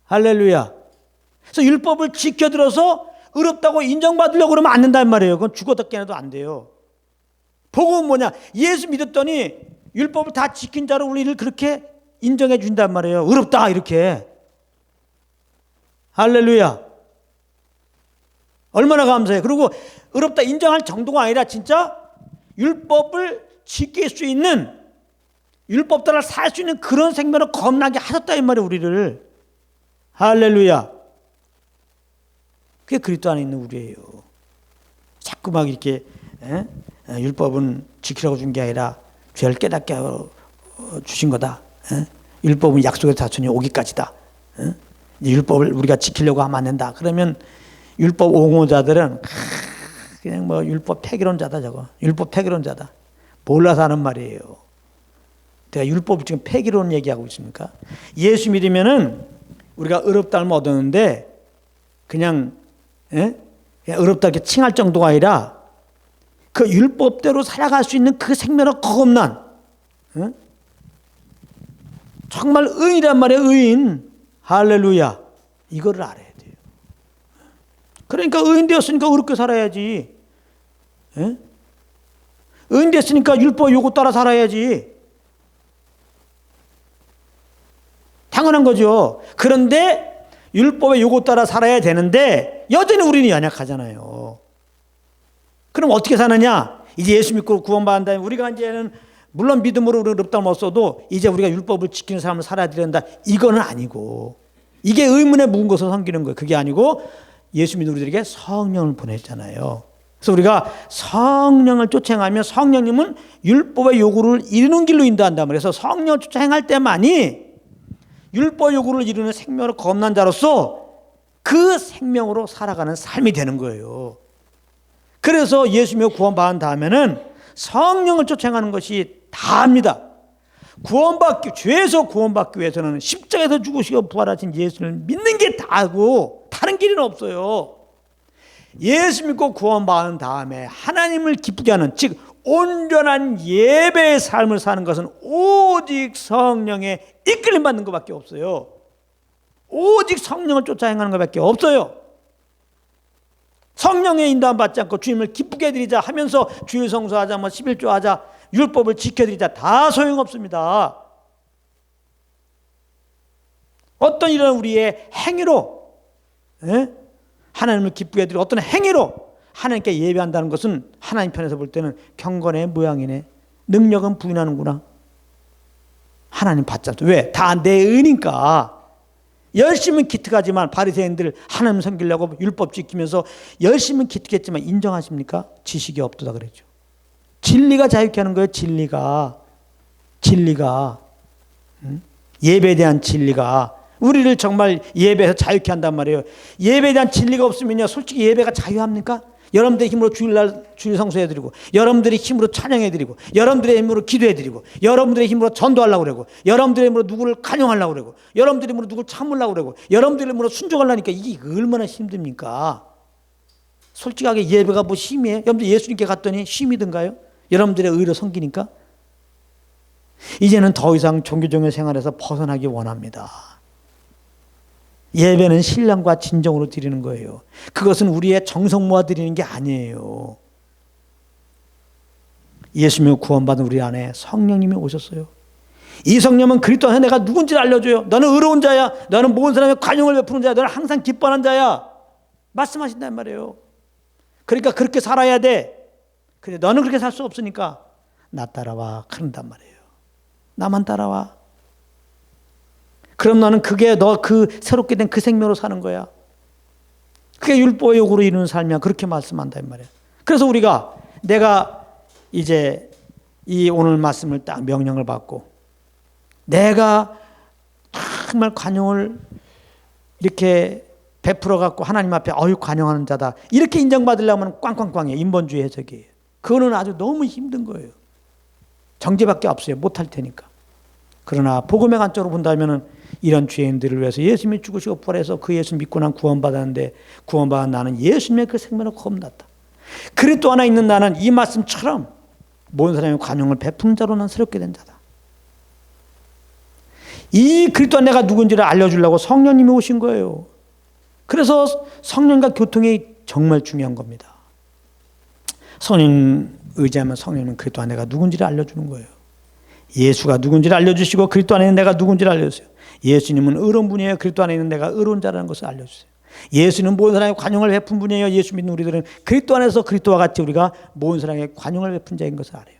할렐루야. 그래서 율법을 지켜들어서 의롭다고 인정받으려고 그러면 안 된단 말이에요. 그건 죽어도 깨어나도 안 돼요. 복음은 뭐냐? 예수 믿었더니 율법을 다 지킨 자로 우리를 그렇게 인정해 준단 말이에요. 의롭다 이렇게. 할렐루야. 얼마나 감사해요. 그리고 의롭다 인정할 정도가 아니라 진짜 율법을 지킬 수 있는 율법 따라 살 수 있는 그런 생명을 겁나게 하셨다 이 말이에요. 우리를. 할렐루야. 그게 그리스도 안에 있는 우리예요. 자꾸 막 이렇게 율법은 지키라고 준 게 아니라 죄를 깨닫게 주신 거다. 율법은 약속의 자손이 오기까지다. 율법을 우리가 지키려고 하면 안 된다. 그러면 율법 옹호자들은 그냥 뭐 율법 폐기론자다 저거. 율법 폐기론자다. 몰라서 하는 말이에요. 내가 율법을 지금 폐기론 얘기하고 있습니까? 예수 믿으면은 우리가 의롭다를 얻었는데 그냥 의롭다 이렇게 칭할 정도가 아니라 그 율법대로 살아갈 수 있는 그 생명을 거듭난 정말 의인이란 말이에요. 의인. 할렐루야. 이거를 알아야 돼요. 그러니까 의인 되었으니까 의롭게 살아야지. 의인 됐으니까 율법 요구 따라 살아야지. 당연한 거죠. 그런데 율법의 요구 따라 살아야 되는데 여전히 우리는 연약하잖아요. 그럼 어떻게 사느냐? 이제 예수 믿고 구원받은 다음에 우리가 이제는 물론 믿음으로 의롭다를 얻어도 이제 우리가 율법을 지키는 삶을 살아야 된다. 이거는 아니고 이게 의문에 묵은 것을 섬기는 거예요. 그게 아니고 예수 믿는 우리들에게 성령을 보냈잖아요. 그래서 우리가 성령을 쫓아 행하면 성령님은 율법의 요구를 이루는 길로 인도한단 말이에요. 그래서 성령을 쫓아 행할 때만이 율법 요구를 이루는 생명으로 거듭난 자로서 그 생명으로 살아가는 삶이 되는 거예요. 그래서 예수 믿고 구원받은 다음에는 성령을 쫓아 행하는 것이 다입니다. 죄에서 구원받기 위해서는 십자가에서 죽으시고 부활하신 예수를 믿는 게 다고 다른 길은 없어요. 예수 믿고 구원받은 다음에 하나님을 기쁘게 하는 즉 온전한 예배의 삶을 사는 것은 오직 성령의 이끌림 받는 것밖에 없어요. 오직 성령을 쫓아 행하는 것밖에 없어요. 성령의 인도함 받지 않고 주님을 기쁘게 해드리자 하면서 주일 성수하자, 11조 하자, 율법을 지켜드리자, 다 소용없습니다. 어떤 이런 우리의 행위로, 하나님을 기쁘게 해드리고 어떤 행위로 하나님께 예배한다는 것은 하나님 편에서 볼 때는 경건의 모양이네, 능력은 부인하는구나, 하나님 받지 않죠. 왜? 다 내 의니까. 열심히 기특하지만 바리새인들 하나님 섬기려고 율법 지키면서 열심히 기특했지만 인정하십니까? 지식이 없도다 그랬죠. 진리가 자유케 하는 거예요. 진리가 예배에 대한 진리가 우리를 정말 예배에서 자유케 한단 말이에요. 예배에 대한 진리가 없으면요, 솔직히 예배가 자유합니까? 여러분들의 힘으로 주일날 주일 성수해드리고, 여러분들의 힘으로 찬양해드리고, 여러분들의 힘으로 기도해드리고, 여러분들의 힘으로 전도하려고 그러고, 여러분들의 힘으로 누구를 간용하려고 그러고, 여러분들의 힘으로 누구를 참으려고 그러고, 여러분들의 힘으로 순종하려니까 이게 얼마나 힘듭니까? 솔직하게 예배가 뭐 쉼이에요? 여러분들 예수님께 갔더니 쉼이든가요? 여러분들의 의로 섬기니까? 이제는 더 이상 종교적인 생활에서 벗어나기 원합니다. 예배는 신령과 진정으로 드리는 거예요. 그것은 우리의 정성 모아 드리는 게 아니에요. 예수님을 구원받은 우리 안에 성령님이 오셨어요. 이 성령은 그리스도 안에 내가 누군지를 알려줘요. 너는 의로운 자야, 너는 모든 사람의 관용을 베푸는 자야, 너는 항상 기뻐하는 자야, 말씀하신단 말이에요. 그러니까 그렇게 살아야 돼. 근데 너는 그렇게 살 수 없으니까 나 따라와 그런단 말이에요. 나만 따라와. 그럼 너는 그게 너 그 새롭게 된 그 생명으로 사는 거야. 그게 율법의 요구로 이루는 삶이야. 그렇게 말씀한다 이 말이야. 그래서 우리가 내가 이제 이 오늘 말씀을 딱 명령을 받고 내가 정말 관용을 이렇게 베풀어 갖고 하나님 앞에 관용하는 자다, 이렇게 인정받으려면 꽝꽝꽝이에요. 인본주의 해석이에요. 그거는 아주 너무 힘든 거예요. 정죄밖에 없어요. 못할 테니까. 그러나 복음의 관점으로 본다면 이런 죄인들을 위해서 예수님이 죽으시고 부활해서 그 예수 믿고 난 구원받았는데, 구원받은 나는 예수님의 그 생명을 겁났다. 그리스도 안에 있는 나는 이 말씀처럼 모든 사람의 관용을 베푸는 자로 난 새롭게 된 자다. 이 그리스도 안에 내가 누군지를 알려주려고 성령님이 오신 거예요. 그래서 성령과 교통이 정말 중요한 겁니다. 성령 의지하면 성령은 그리스도 안에 내가 누군지를 알려주는 거예요. 예수가 누군지를 알려주시고 그리스도 안에 있는 내가 누군지를 알려주세요. 예수님은 의로운 분이에요. 그리스도 안에 있는 내가 의로운 자라는 것을 알려주세요. 예수는 모든 사람에게 관용을 베푼 분이에요. 예수 믿는 우리들은 그리스도 안에서 그리스도와 같이 우리가 모든 사람에게 관용을 베푼 자인 것을 알아요.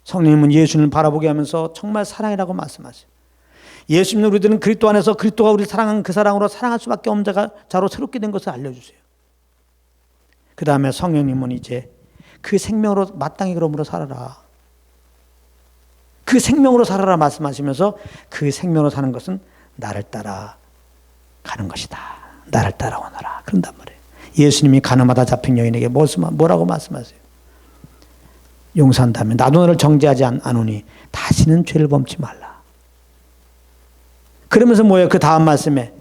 성령님은 예수님을 바라보게 하면서 정말 사랑이라고 말씀하세요. 예수 믿는 우리들은 그리스도 안에서 그리스도가 우리를 사랑한 그 사랑으로 사랑할 수밖에 없는 자로 새롭게 된 것을 알려주세요. 그 다음에 성령님은 이제 그 생명으로 마땅히 그러므로 살아라, 그 생명으로 살아라 말씀하시면서 그 생명으로 사는 것은 나를 따라 가는 것이다. 나를 따라오너라. 그런단 말이에요. 예수님이 가늠하다 잡힌 여인에게 뭐라고 말씀하세요? 용서한다면 나도 너를 정죄하지 않으니 다시는 죄를 범치 말라. 그러면서 뭐예요? 그 다음 말씀에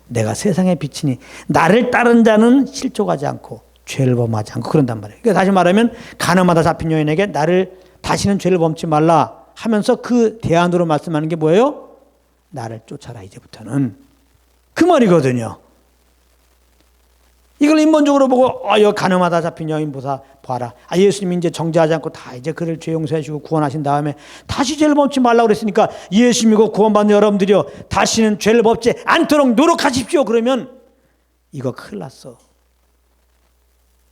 내가 세상의 빛이니 나를 따른 자는 실족하지 않고 죄를 범하지 않고 그런단 말이에요. 그러니까 다시 말하면 가늠하다 잡힌 여인에게 나를 다시는 죄를 범치 말라 하면서 그 대안으로 말씀하는 게 뭐예요? 나를 쫓아라 이제부터는, 그 말이거든요. 이걸 인본적으로 보고 여기 가늠하다 잡힌 여인 봐라. 예수님이 이제 정죄하지 않고 다 이제 그를 죄 용서하시고 구원하신 다음에 다시 죄를 범치 말라고 그랬으니까 예수 믿고 구원받는 여러분들이요, 다시는 죄를 범지 않도록 노력하십시오. 그러면 이거 큰일 났어.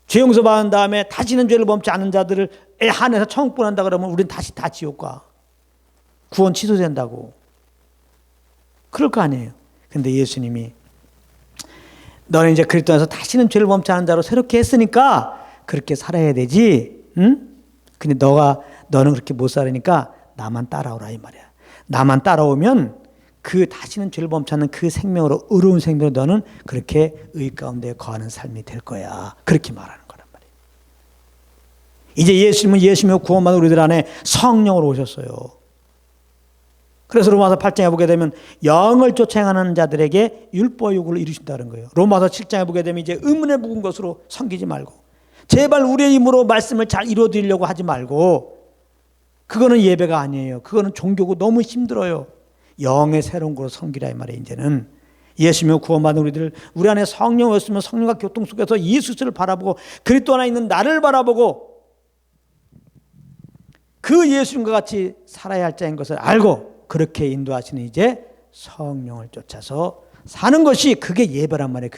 죄 용서 받은 다음에 다시는 죄를 범치 않는 자들을 한해서 천국 보낸다 그러면 우리는 다시 다 지옥 가. 구원 취소된다고. 그럴 거 아니에요. 근데 예수님이 너는 이제 그리스도 안에서 다시는 죄를 범치 않은 자로 새롭게 했으니까 그렇게 살아야 되지. 응? 근데 너는 그렇게 못 살으니까 나만 따라오라 이 말이야. 나만 따라오면 그 다시는 죄를 범치 않는 그 생명으로, 의로운 생명으로 너는 그렇게 의 가운데 거하는 삶이 될 거야. 그렇게 말하는 거란 말이에요. 이제 예수님을 구원받은 우리들 안에 성령으로 오셨어요. 그래서 로마서 8장에 보게 되면 영을 쫓아 행하는 자들에게 율법 요구를 이루신다는 거예요. 로마서 7장에 보게 되면 이제 의문에 묵은 것으로 섬기지 말고 제발 우리의 힘으로 말씀을 잘 이루어드리려고 하지 말고, 그거는 예배가 아니에요. 그거는 종교고 너무 힘들어요. 영의 새로운 거로 섬기라 이 말이에요. 이제는 예수님을 구원받은 우리들, 우리 안에 성령이 있으면 성령과 교통 속에서 예수를 바라보고 그리스도 안에 있는 나를 바라보고 그 예수님과 같이 살아야 할 자인 것을 알고 그렇게 인도하시는 이제 성령을 쫓아서 사는 것이, 그게 예배란 말이에요.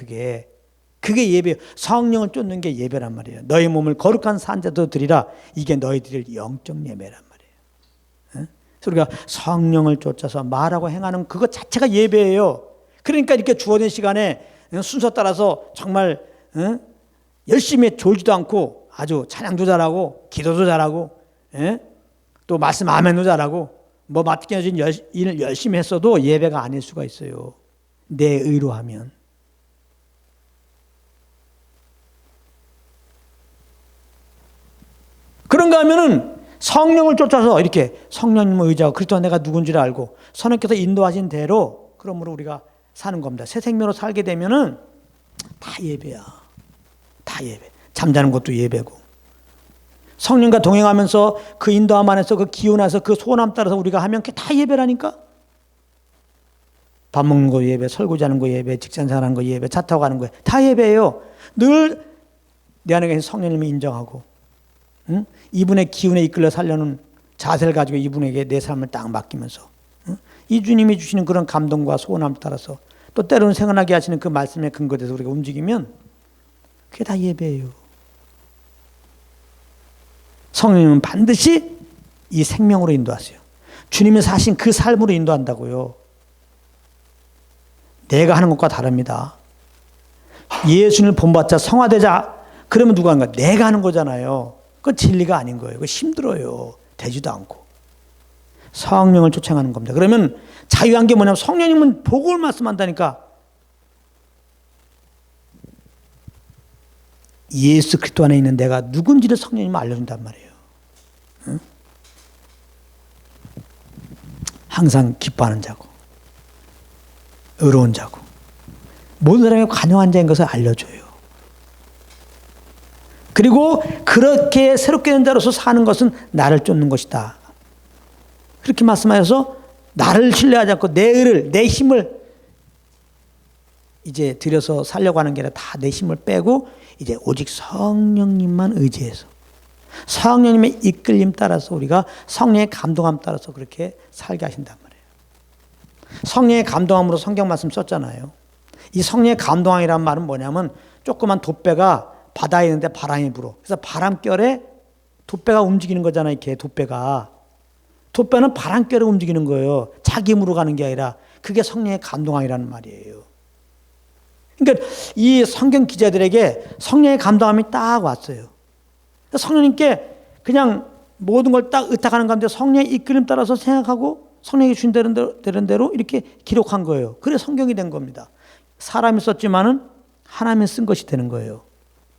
그게 예배예요. 성령을 쫓는 게 예배란 말이에요. 너희 몸을 거룩한 산제도 드리라. 이게 너희들의 영적 예배란 말이에요. 그래서 우리가 성령을 쫓아서 말하고 행하는 그것 자체가 예배예요. 그러니까 이렇게 주어진 시간에 순서 따라서 정말 열심히 졸지도 않고 아주 찬양도 잘하고 기도도 잘하고 또 말씀 아멘도 잘하고 뭐 맡겨진 일을 열심히 했어도 예배가 아닐 수가 있어요. 내 의로 하면. 그런가 하면은 성령을 쫓아서 이렇게 성령님을 의지하고 그리스도 내가 누군지를 알고 선생님께서 인도하신 대로 그러므로 우리가 사는 겁니다. 새 생명으로 살게 되면은 다 예배야. 다 예배. 잠자는 것도 예배고. 성령과 동행하면서 그 인도함 안에서 그 기운 안에서 그 소원함 따라서 우리가 하면 그게 다 예배라니까. 밥 먹는 거 예배, 설거지하는 거 예배, 직장 생활하는 거 예배, 차 타고 가는 거 다 예배예요. 늘 내 안에 계신 성령님을 인정하고 이분의 기운에 이끌려 살려는 자세를 가지고 이분에게 내 삶을 딱 맡기면서 이 주님이 주시는 그런 감동과 소원함 따라서 또 때로는 생각나게 하시는 그 말씀에 근거돼서 우리가 움직이면 그게 다 예배예요. 성령님은 반드시 이 생명으로 인도하세요. 주님이 사신 그 삶으로 인도한다고요. 내가 하는 것과 다릅니다. 예수님을 본받자 성화되자 그러면 누가 하는 거야? 내가 하는 거잖아요. 그건 진리가 아닌 거예요. 그거 힘들어요. 되지도 않고. 성령을 쫓아가는 겁니다. 그러면 자유한 게 뭐냐면 성령님은 복을 말씀한다니까. 예수 그리스도 안에 있는 내가 누군지를 성령님은 알려준단 말이에요. 응? 항상 기뻐하는 자고 의로운 자고 모든 사람에게 관용한 자인 것을 알려줘요. 그리고 그렇게 새롭게 된 자로서 사는 것은 나를 쫓는 것이다. 그렇게 말씀하셔서 나를 신뢰하지 않고 내 의를, 내 힘을 이제 들여서 살려고 하는 게 아니라 다 내 힘을 빼고 이제 오직 성령님만 의지해서 성령님의 이끌림 따라서 우리가 성령의 감동함 따라서 그렇게 살게 하신단 말이에요. 성령의 감동함으로 성경 말씀 썼잖아요. 이 성령의 감동함이란 말은 뭐냐면 조그만 돛배가 바다에 있는데 바람이 불어. 그래서 바람결에 돛배가 움직이는 거잖아요. 이렇게 돛배가. 돛배는 바람결에 움직이는 거예요. 자기 힘으로 가는 게 아니라 그게 성령의 감동함이라는 말이에요. 그러니까 이 성경 기자들에게 성령의 감동함이 딱 왔어요. 성령님께 그냥 모든 걸 딱 의탁하는 가운데 성령의 이끌림 따라서 생각하고 성령이 주신 대로 이렇게 기록한 거예요. 그래 성경이 된 겁니다. 사람이 썼지만은 하나님이 쓴 것이 되는 거예요.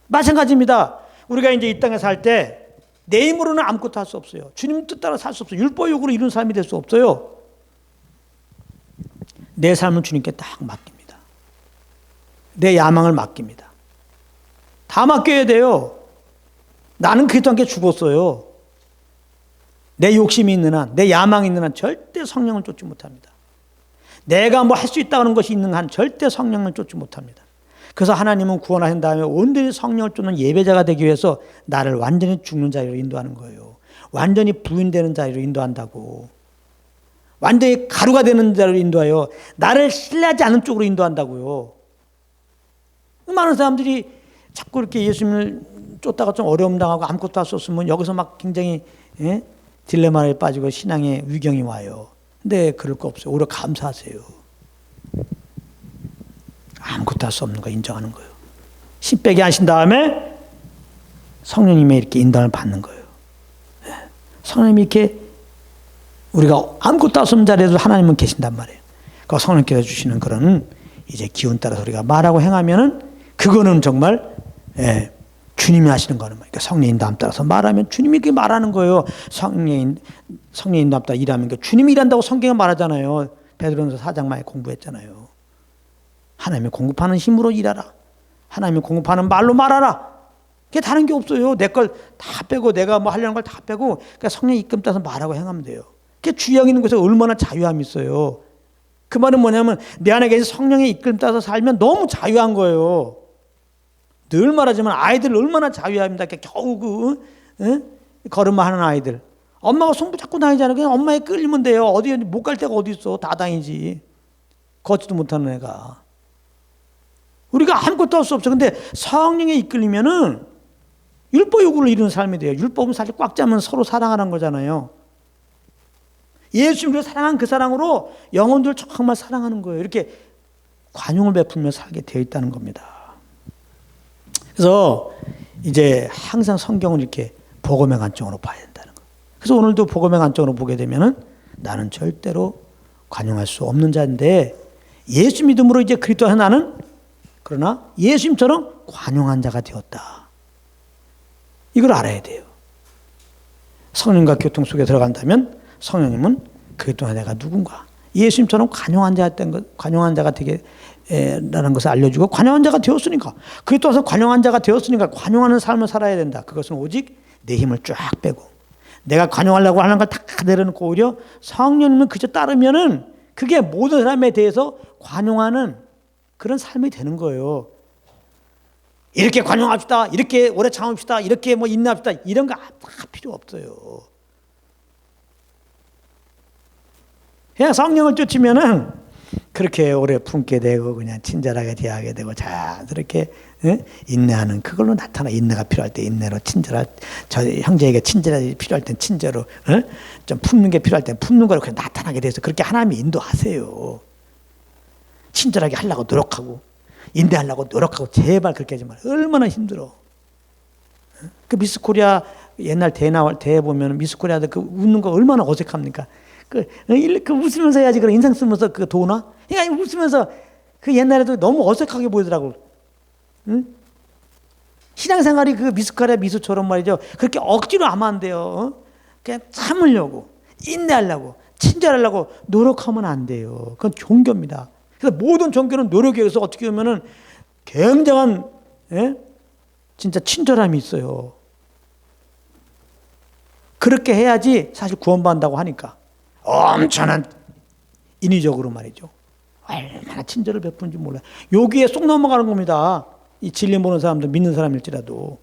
마찬가지입니다. 우리가 이제 이 땅에 살 때 내 힘으로는 아무것도 할 수 없어요. 주님 뜻 따라 살 수 없어요. 율법욕으로 이룬 삶이 될 수 없어요. 내 삶을 주님께 딱 맡깁니다. 내 야망을 맡깁니다. 다 맡겨야 돼요. 나는 그리스도와 함께 죽었어요. 내 욕심이 있는 한, 내 야망이 있는 한 절대 성령을 쫓지 못합니다. 내가 뭐 할 수 있다는 것이 있는 한 절대 성령을 쫓지 못합니다. 그래서 하나님은 구원하신 다음에 온전히 성령을 쫓는 예배자가 되기 위해서 나를 완전히 죽는 자리로 인도하는 거예요. 완전히 부인되는 자리로 인도한다고. 완전히 가루가 되는 자리로 인도하여 나를 신뢰하지 않는 쪽으로 인도한다고요. 많은 사람들이 자꾸 이렇게 예수님을 쫓다가 좀 어려움 당하고 아무것도 할 수 없으면 여기서 막 굉장히 딜레마에 빠지고 신앙의 위경이 와요. 근데 그럴 거 없어요. 오히려 감사하세요. 아무것도 할 수 없는 거 인정하는 거예요. 심 빼게 하신 다음에 성령님의 이렇게 인도를 받는 거예요. 성령님이 이렇게 우리가 아무것도 할 수 없는 자리에도 하나님은 계신단 말이에요. 그 성령께서 주시는 그런 이제 기운 따라서 우리가 말하고 행하면은 그거는 정말 주님이 하시는 거는 그러니까 성령 인도함 따라서 말하면 주님이 그렇게 말하는 거예요. 성령 인도함 따라 일하면 주님이 일한다고 성경에 말하잖아요. 베드로전서 4장 많이 공부했잖아요. 하나님이 공급하는 힘으로 일하라. 하나님이 공급하는 말로 말하라. 그게 다른 게 없어요. 내 걸 다 빼고 내가 뭐 하려는 걸 다 빼고 그러니까 성령 이끌림 따라서 말하고 행하면 돼요. 그게 주양 있는 곳에 얼마나 자유함이 있어요. 그 말은 뭐냐면 내 안에 계신 성령의 이끌림 따라서 살면 너무 자유한 거예요. 늘 말하지만 아이들 얼마나 자유합니다. 겨우 걸음만 하는 아이들. 엄마가 손 잡고 다니잖아요. 그냥 엄마에 끌리면 돼요. 어디 못 갈 데가 어디 있어. 다 다니지. 걷지도 못하는 애가. 우리가 아무것도 할 수 없어. 근데 성령에 이끌리면은 율법 요구를 이루는 삶이 돼요. 율법은 사실 꽉 잡으면 서로 사랑하는 거잖아요. 예수님을 사랑한 그 사랑으로 영혼들 정말 사랑하는 거예요. 이렇게 관용을 베풀며 살게 되어 있다는 겁니다. 그래서 이제 항상 성경을 이렇게 복음의 관점으로 봐야 된다는 거예요. 그래서 오늘도 복음의 관점으로 보게 되면은 나는 절대로 관용할 수 없는 자인데 예수 믿음으로 이제 그리스도 안에 나는 그러나 예수님처럼 관용한 자가 되었다. 이걸 알아야 돼요. 성령과 교통 속에 들어간다면 성령님은 그리스도 안에 내가 누군가 예수님처럼 관용한 자가 되게 라는 것을 알려주고 관용한 자가 되었으니까 그리스도 안에서 관용한 자가 되었으니까 관용하는 삶을 살아야 된다. 그것은 오직 내 힘을 쫙 빼고 내가 관용하려고 하는 걸 다 내려놓고 오히려 성령님은 그저 따르면은 그게 모든 사람에 대해서 관용하는 그런 삶이 되는 거예요. 이렇게 관용합시다. 이렇게 오래 참읍시다. 이렇게 뭐 인내합시다. 이런 거 다 필요 없어요. 그냥 성령을 쫓으면은 그렇게 오래 품게 되고 그냥 친절하게 대하게 되고 자그렇게 인내하는 그걸로 나타나. 인내가 필요할 때 인내로 친절할 저 형제에게 친절하게 필요할 땐 친절로 좀 품는 게 필요할 땐 품는 거로 그렇게 나타나게 돼서 그렇게 하나님이 인도하세요. 친절하게 하려고 노력하고 인내하려고 노력하고 제발 그렇게 하지 마라. 얼마나 힘들어. 그 미스 코리아 옛날 대회 보면 미스 코리아들 그 웃는 거 얼마나 어색합니까? 그 웃으면서 해야지 그런 인상 쓰면서 그 도나? 그러니까 웃으면서 그 옛날에도 너무 어색하게 보이더라고. 응? 신앙생활이 그 미스 코리아 미수처럼 말이죠. 그렇게 억지로 하면 안 돼요. 그냥 참으려고 인내하려고 친절하려고 노력하면 안 돼요. 그건 종교입니다. 그래서 모든 종교는 노력에 의해서 어떻게 보면은 굉장한 진짜 친절함이 있어요. 그렇게 해야지 사실 구원받는다고 하니까 엄청난 인위적으로 말이죠. 얼마나 친절을 베푸는지 몰라요. 여기에 쏙 넘어가는 겁니다. 이 진리 보는 사람들 믿는 사람일지라도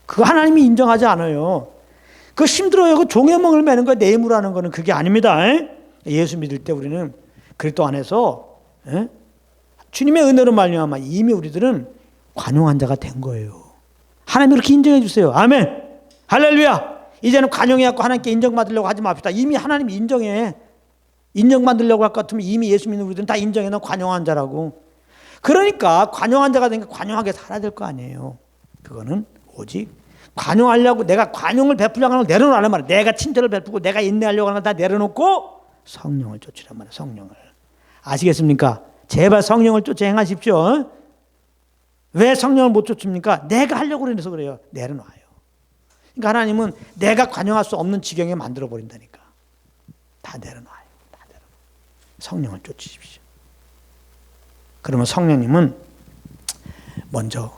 그거 하나님이 인정하지 않아요. 그거 힘들어요. 그 종의 멍을 매는 거야. 내 힘으로 하는 거는 그게 아닙니다. 예수 믿을 때 우리는 그리스도 안에서 주님의 은혜로 말미암아 이미 우리들은 관용한 자가 된 거예요. 하나님이 그렇게 인정해 주세요. 아멘. 할렐루야. 이제는 관용해갖고 하나님께 인정받으려고 하지 맙시다. 이미 하나님이 인정해. 인정받으려고 할 것 같으면 이미 예수 믿는 우리들은 다 인정해. 넌 관용한 자라고. 그러니까 관용한 자가 되니까 관용하게 살아야 될 거 아니에요. 그거는 오직 관용하려고 내가 관용을 베풀려고 하는 걸 내려놓으란 말이야. 내가 친절을 베푸고 내가 인내하려고 하는 걸 다 내려놓고 성령을 쫓으란 말이야. 성령을. 아시겠습니까? 제발 성령을 쫓아 행하십시오. 왜 성령을 못 쫓습니까? 내가 하려고 그래서 그래요. 내려놔요. 그러니까 하나님은 내가 관용할 수 없는 지경에 만들어 버린다니까. 다 내려놔요. 다 내려놔요. 성령을 쫓으십시오. 그러면 성령님은 먼저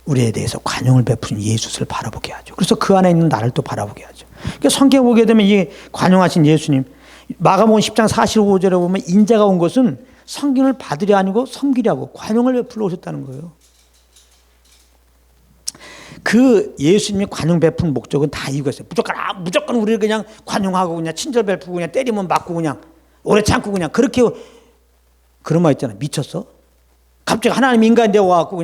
우리에 대해서 관용을 베푸신 예수를 바라보게 하죠. 그래서 그 안에 있는 나를 또 바라보게 하죠. 그러니까 성경에 보게 되면 이 관용하신 예수님, 마가복음 10장 45절에 보면 인자가 온 것은 성경을 받으려 아니고 섬기려고 관용을 베풀러 오셨다는 거예요. 그 예수님이 관용 베푼 목적은 다 이유가 있어요. 무조건 우리를 그냥 관용하고 그냥 친절 베푸고 그냥 때리면 맞고 그냥 오래 참고 그냥 그렇게 그런 말 있잖아. 미쳤어? 갑자기 하나님 인간 되어 와갖고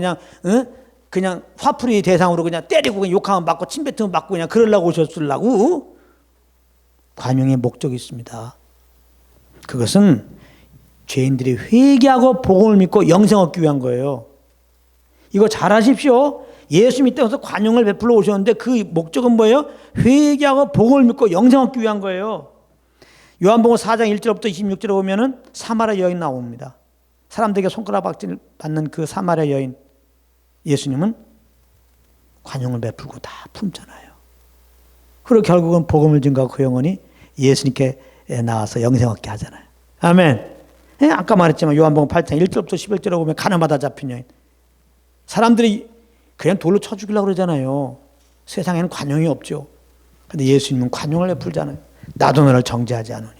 그냥 화풀이 대상으로 그냥 때리고 그냥 욕하면 맞고 침 뱉으면 맞고 그냥 그러려고 오셨으려고? 관용의 목적이 있습니다. 그것은 죄인들이 회개하고 복음을 믿고 영생 얻기 위한 거예요. 이거 잘 아십시오. 예수님이 때어서 관용을 베풀러 오셨는데 그 목적은 뭐예요? 회개하고 복음을 믿고 영생 얻기 위한 거예요. 요한복음 4장 1절부터 26절에 보면은 사마리아 여인 나옵니다. 사람들에게 손가락박질 받는 그 사마리아 여인 예수님은 관용을 베풀고 다 품잖아요. 그리고 결국은 복음을 증거하고 그 영혼이 예수님께 나와서 영생 얻게 하잖아요. 아멘. 아까 말했지만 요한복음 8장 1절부터 11절에 보면 가늠하다 잡힌 여인. 사람들이 그냥 돌로 쳐 죽이려고 그러잖아요. 세상에는 관용이 없죠. 근데 예수님은 관용을 베풀잖아요. 나도 너를 정죄하지 않으니.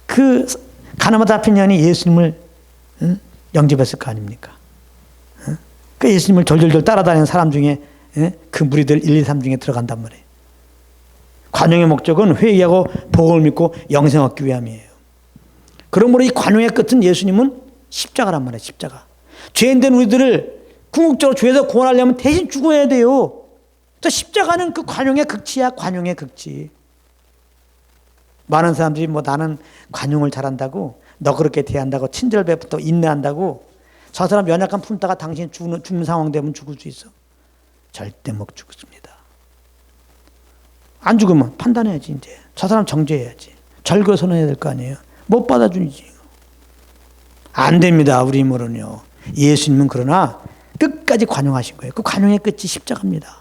그 가늠하다 잡힌 년이 예수님을 영접했을 거 아닙니까? 그 예수님을 졸졸졸 따라다니는 사람 중에 그 무리들 1, 2, 3 중에 들어간단 말이에요. 관용의 목적은 회개하고 복음을 믿고 영생 얻기 위함이에요. 그러므로 이 관용의 끝은 예수님은 십자가란 말이에요. 십자가. 죄인된 우리들을 궁극적으로 죄에서 구원하려면 대신 죽어야 돼요. 십자가는 그 관용의 극치야. 관용의 극치. 많은 사람들이 뭐 나는 관용을 잘한다고, 너 그렇게 대한다고, 친절 베풀고 인내한다고, 저 사람 연약한 품다가 당신 죽는 상황 되면 죽을 수 있어? 절대 못 죽습니다. 안 죽으면 판단해야지. 이제 저 사람 정죄해야지. 절거 선언해야 될 거 아니에요. 못 받아주지. 안 됩니다. 우리 힘으로는요. 예수님은 그러나 끝까지 관용하신 거예요. 그 관용의 끝이 십자가입니다.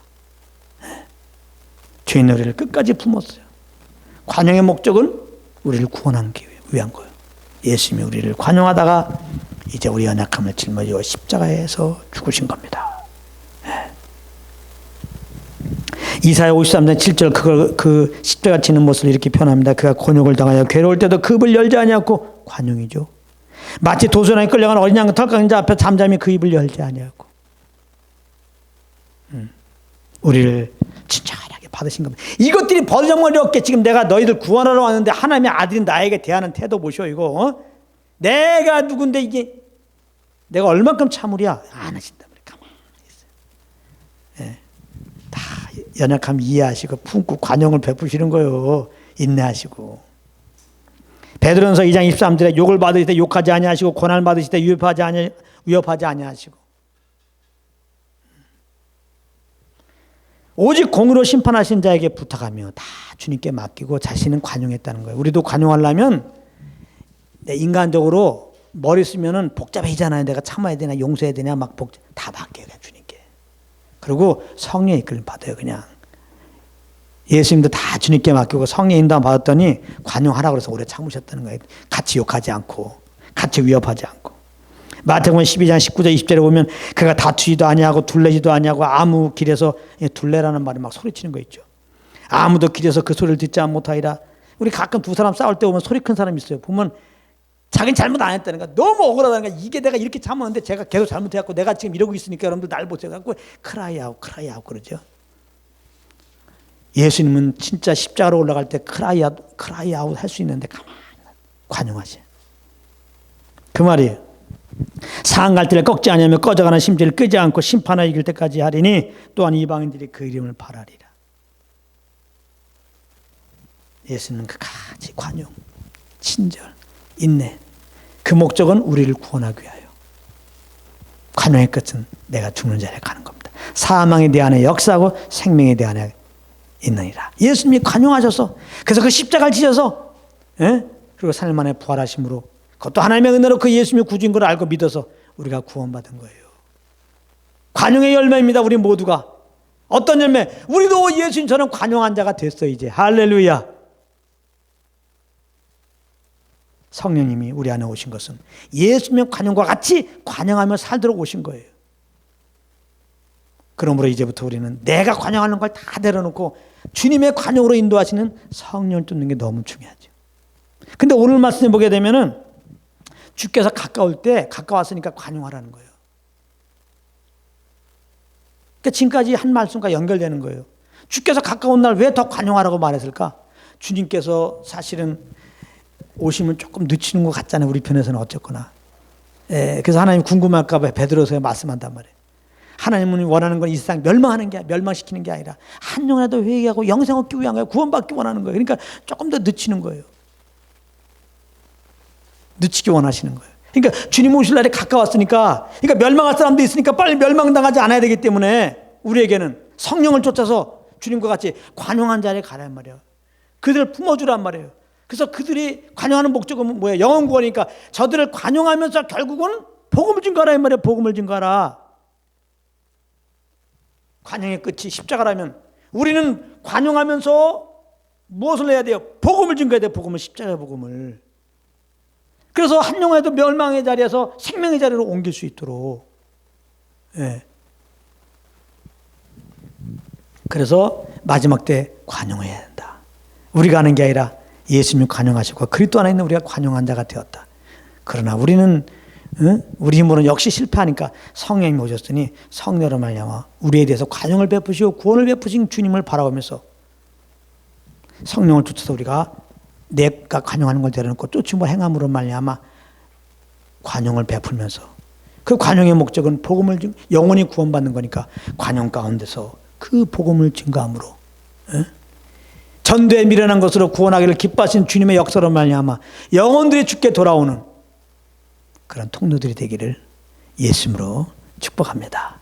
죄인 우리를 끝까지 품었어요. 관용의 목적은 우리를 구원하기 위한 거예요. 예수님이 우리를 관용하다가 이제 우리 연약함을 짊어지고 십자가에서 죽으신 겁니다. 이사야 53장 7절 그 십자가 지는 모습을 이렇게 표현합니다. 그가 곤욕을 당하여 괴로울 때도 급을 열지 아니하고, 관용이죠. 마치 도전에 끌려간 어린 양 털깎은 자 앞에 잠잠히 그 입을 열지 아니하고, 우리를 친절하게 받으신 겁니다. 이것들이 버정머리 없게 지금 내가 너희들 구원하러 왔는데 하나님의 아들이 나에게 대하는 태도 보셔. 이거 내가 누군데 이게 내가 얼만큼 참으랴? 안 하신단 말이에요. 가만히 있어요. 다 연약함 이해하시고 품고 관용을 베푸시는 거예요. 인내하시고. 베드로전서 2장 23절에 욕을 받으실 때 욕하지 아니하시고 고난을 받으실 때 위협하지 아니하시고, 오직 공의로 심판하신 자에게 부탁하며 다 주님께 맡기고 자신은 관용했다는 거예요. 우리도 관용하려면 인간적으로 머리 쓰면은 복잡해지잖아요. 내가 참아야 되나 용서해야 되냐 막 다 맡겨요. 그냥 주님께. 그리고 성령의 이끌림 받아요. 그냥. 예수님도 다 주님께 맡기고 성령 인도함 받았더니 관용하라고 해서 오래 참으셨다는 거예요. 같이 욕하지 않고 같이 위협하지 않고. 마태복음 12장 19절 20절에 보면 그가 다투지도 아니하고 둘레지도 아니하고 아무 길에서, 둘레라는 말이 막 소리치는 거 있죠. 아무도 길에서 그 소리를 듣지 못하리라. 우리 가끔 두 사람 싸울 때 보면 소리 큰 사람 있어요. 보면 자기는 잘못 안 했다는 거야. 너무 억울하다는 거야. 이게 내가 이렇게 참았는데 제가 계속 잘못해갖고 내가 지금 이러고 있으니까 여러분들 날 보세요. 갖고 크라이아웃 그러죠. 예수님은 진짜 십자가로 올라갈 때 크라이아웃 할 수 있는데 가만히 관용하세요. 그 말이에요. 상한 갈대를 꺾지 아니하며 꺼져가는 심지를 끄지 않고 심판을 이길 때까지 하리니 또한 이방인들이 그 이름을 바라리라. 예수님은 그같이 관용, 친절, 인내, 그 목적은 우리를 구원하기 위하여. 관용의 끝은 내가 죽는 자리에 가는 겁니다. 사망에 대하여 역사하고 생명에 대하여 있느니라. 예수님이 관용하셔서, 그래서 그 십자가를 지셔서, 그리고 3일 만에 부활하심으로, 그것도 하나님의 은혜로 그 예수님이 구주인 걸 알고 믿어서 우리가 구원받은 거예요. 관용의 열매입니다. 우리 모두가. 어떤 열매? 우리도 예수님처럼 관용한 자가 됐어 이제. 할렐루야. 성령님이 우리 안에 오신 것은 예수님의 관용과 같이 관용하며 살도록 오신 거예요. 그러므로 이제부터 우리는 내가 관용하는 걸 다 내려놓고 주님의 관용으로 인도하시는 성령을 쫓는 게 너무 중요하죠. 근데 오늘 말씀에 보게 되면은 주께서 가까웠으니까 관용하라는 거예요. 그러니까 지금까지 한 말씀과 연결되는 거예요. 주께서 가까운 날 왜 더 관용하라고 말했을까? 주님께서 사실은 오시면 조금 늦추는 것 같잖아요. 우리 편에서는 어쨌거나. 그래서 하나님 궁금할까 봐 베드로서에 말씀한단 말이에요. 하나님은 원하는 건 이 세상 멸망시키는 게 아니라 한 영혼이라도 회개하고 영생 얻기 위한 거예요. 구원받기 원하는 거예요. 그러니까 조금 더 늦추는 거예요. 늦추기 원하시는 거예요. 그러니까 주님 오실 날이 가까웠으니까, 그러니까 멸망할 사람도 있으니까 빨리 멸망당하지 않아야 되기 때문에 우리에게는 성령을 쫓아서 주님과 같이 관용한 자리에 가란 말이에요. 그들을 품어주란 말이에요. 그래서 그들이 관용하는 목적은 뭐예요? 영원 구원이니까 저들을 관용하면서 결국은 복음을 증거하라 이 말이에요. 복음을 증거하라. 관용의 끝이 십자가라면 우리는 관용하면서 무엇을 해야 돼요? 복음을 증거해야 돼요. 복음을, 십자가의 복음을. 그래서 한 영혼에도 멸망의 자리에서 생명의 자리로 옮길 수 있도록. 예. 그래서 마지막 때 관용해야 된다. 우리가 하는 게 아니라 예수님이 관용하시고 그리스도 안에 있는 우리가 관용한 자가 되었다. 그러나 우리는 우리 힘으로는 역시 실패하니까 성령님이 오셨으니 성령으로 말미암아 우리에 대해서 관용을 베푸시고 구원을 베푸신 주님을 바라보면서 성령을 쫓아서 우리가 내가 관용하는 걸 내려놓고 쫓은 행함으로 말미암아 관용을 베풀면서 그 관용의 목적은 복음을 영혼이 구원받는 거니까 관용 가운데서 그 복음을 증거함으로 전도에 미련한 것으로 구원하기를 기뻐하신 주님의 역사로 말미암아 영혼들이 주께 돌아오는 그런 통로들이 되기를 예수님으로 축복합니다.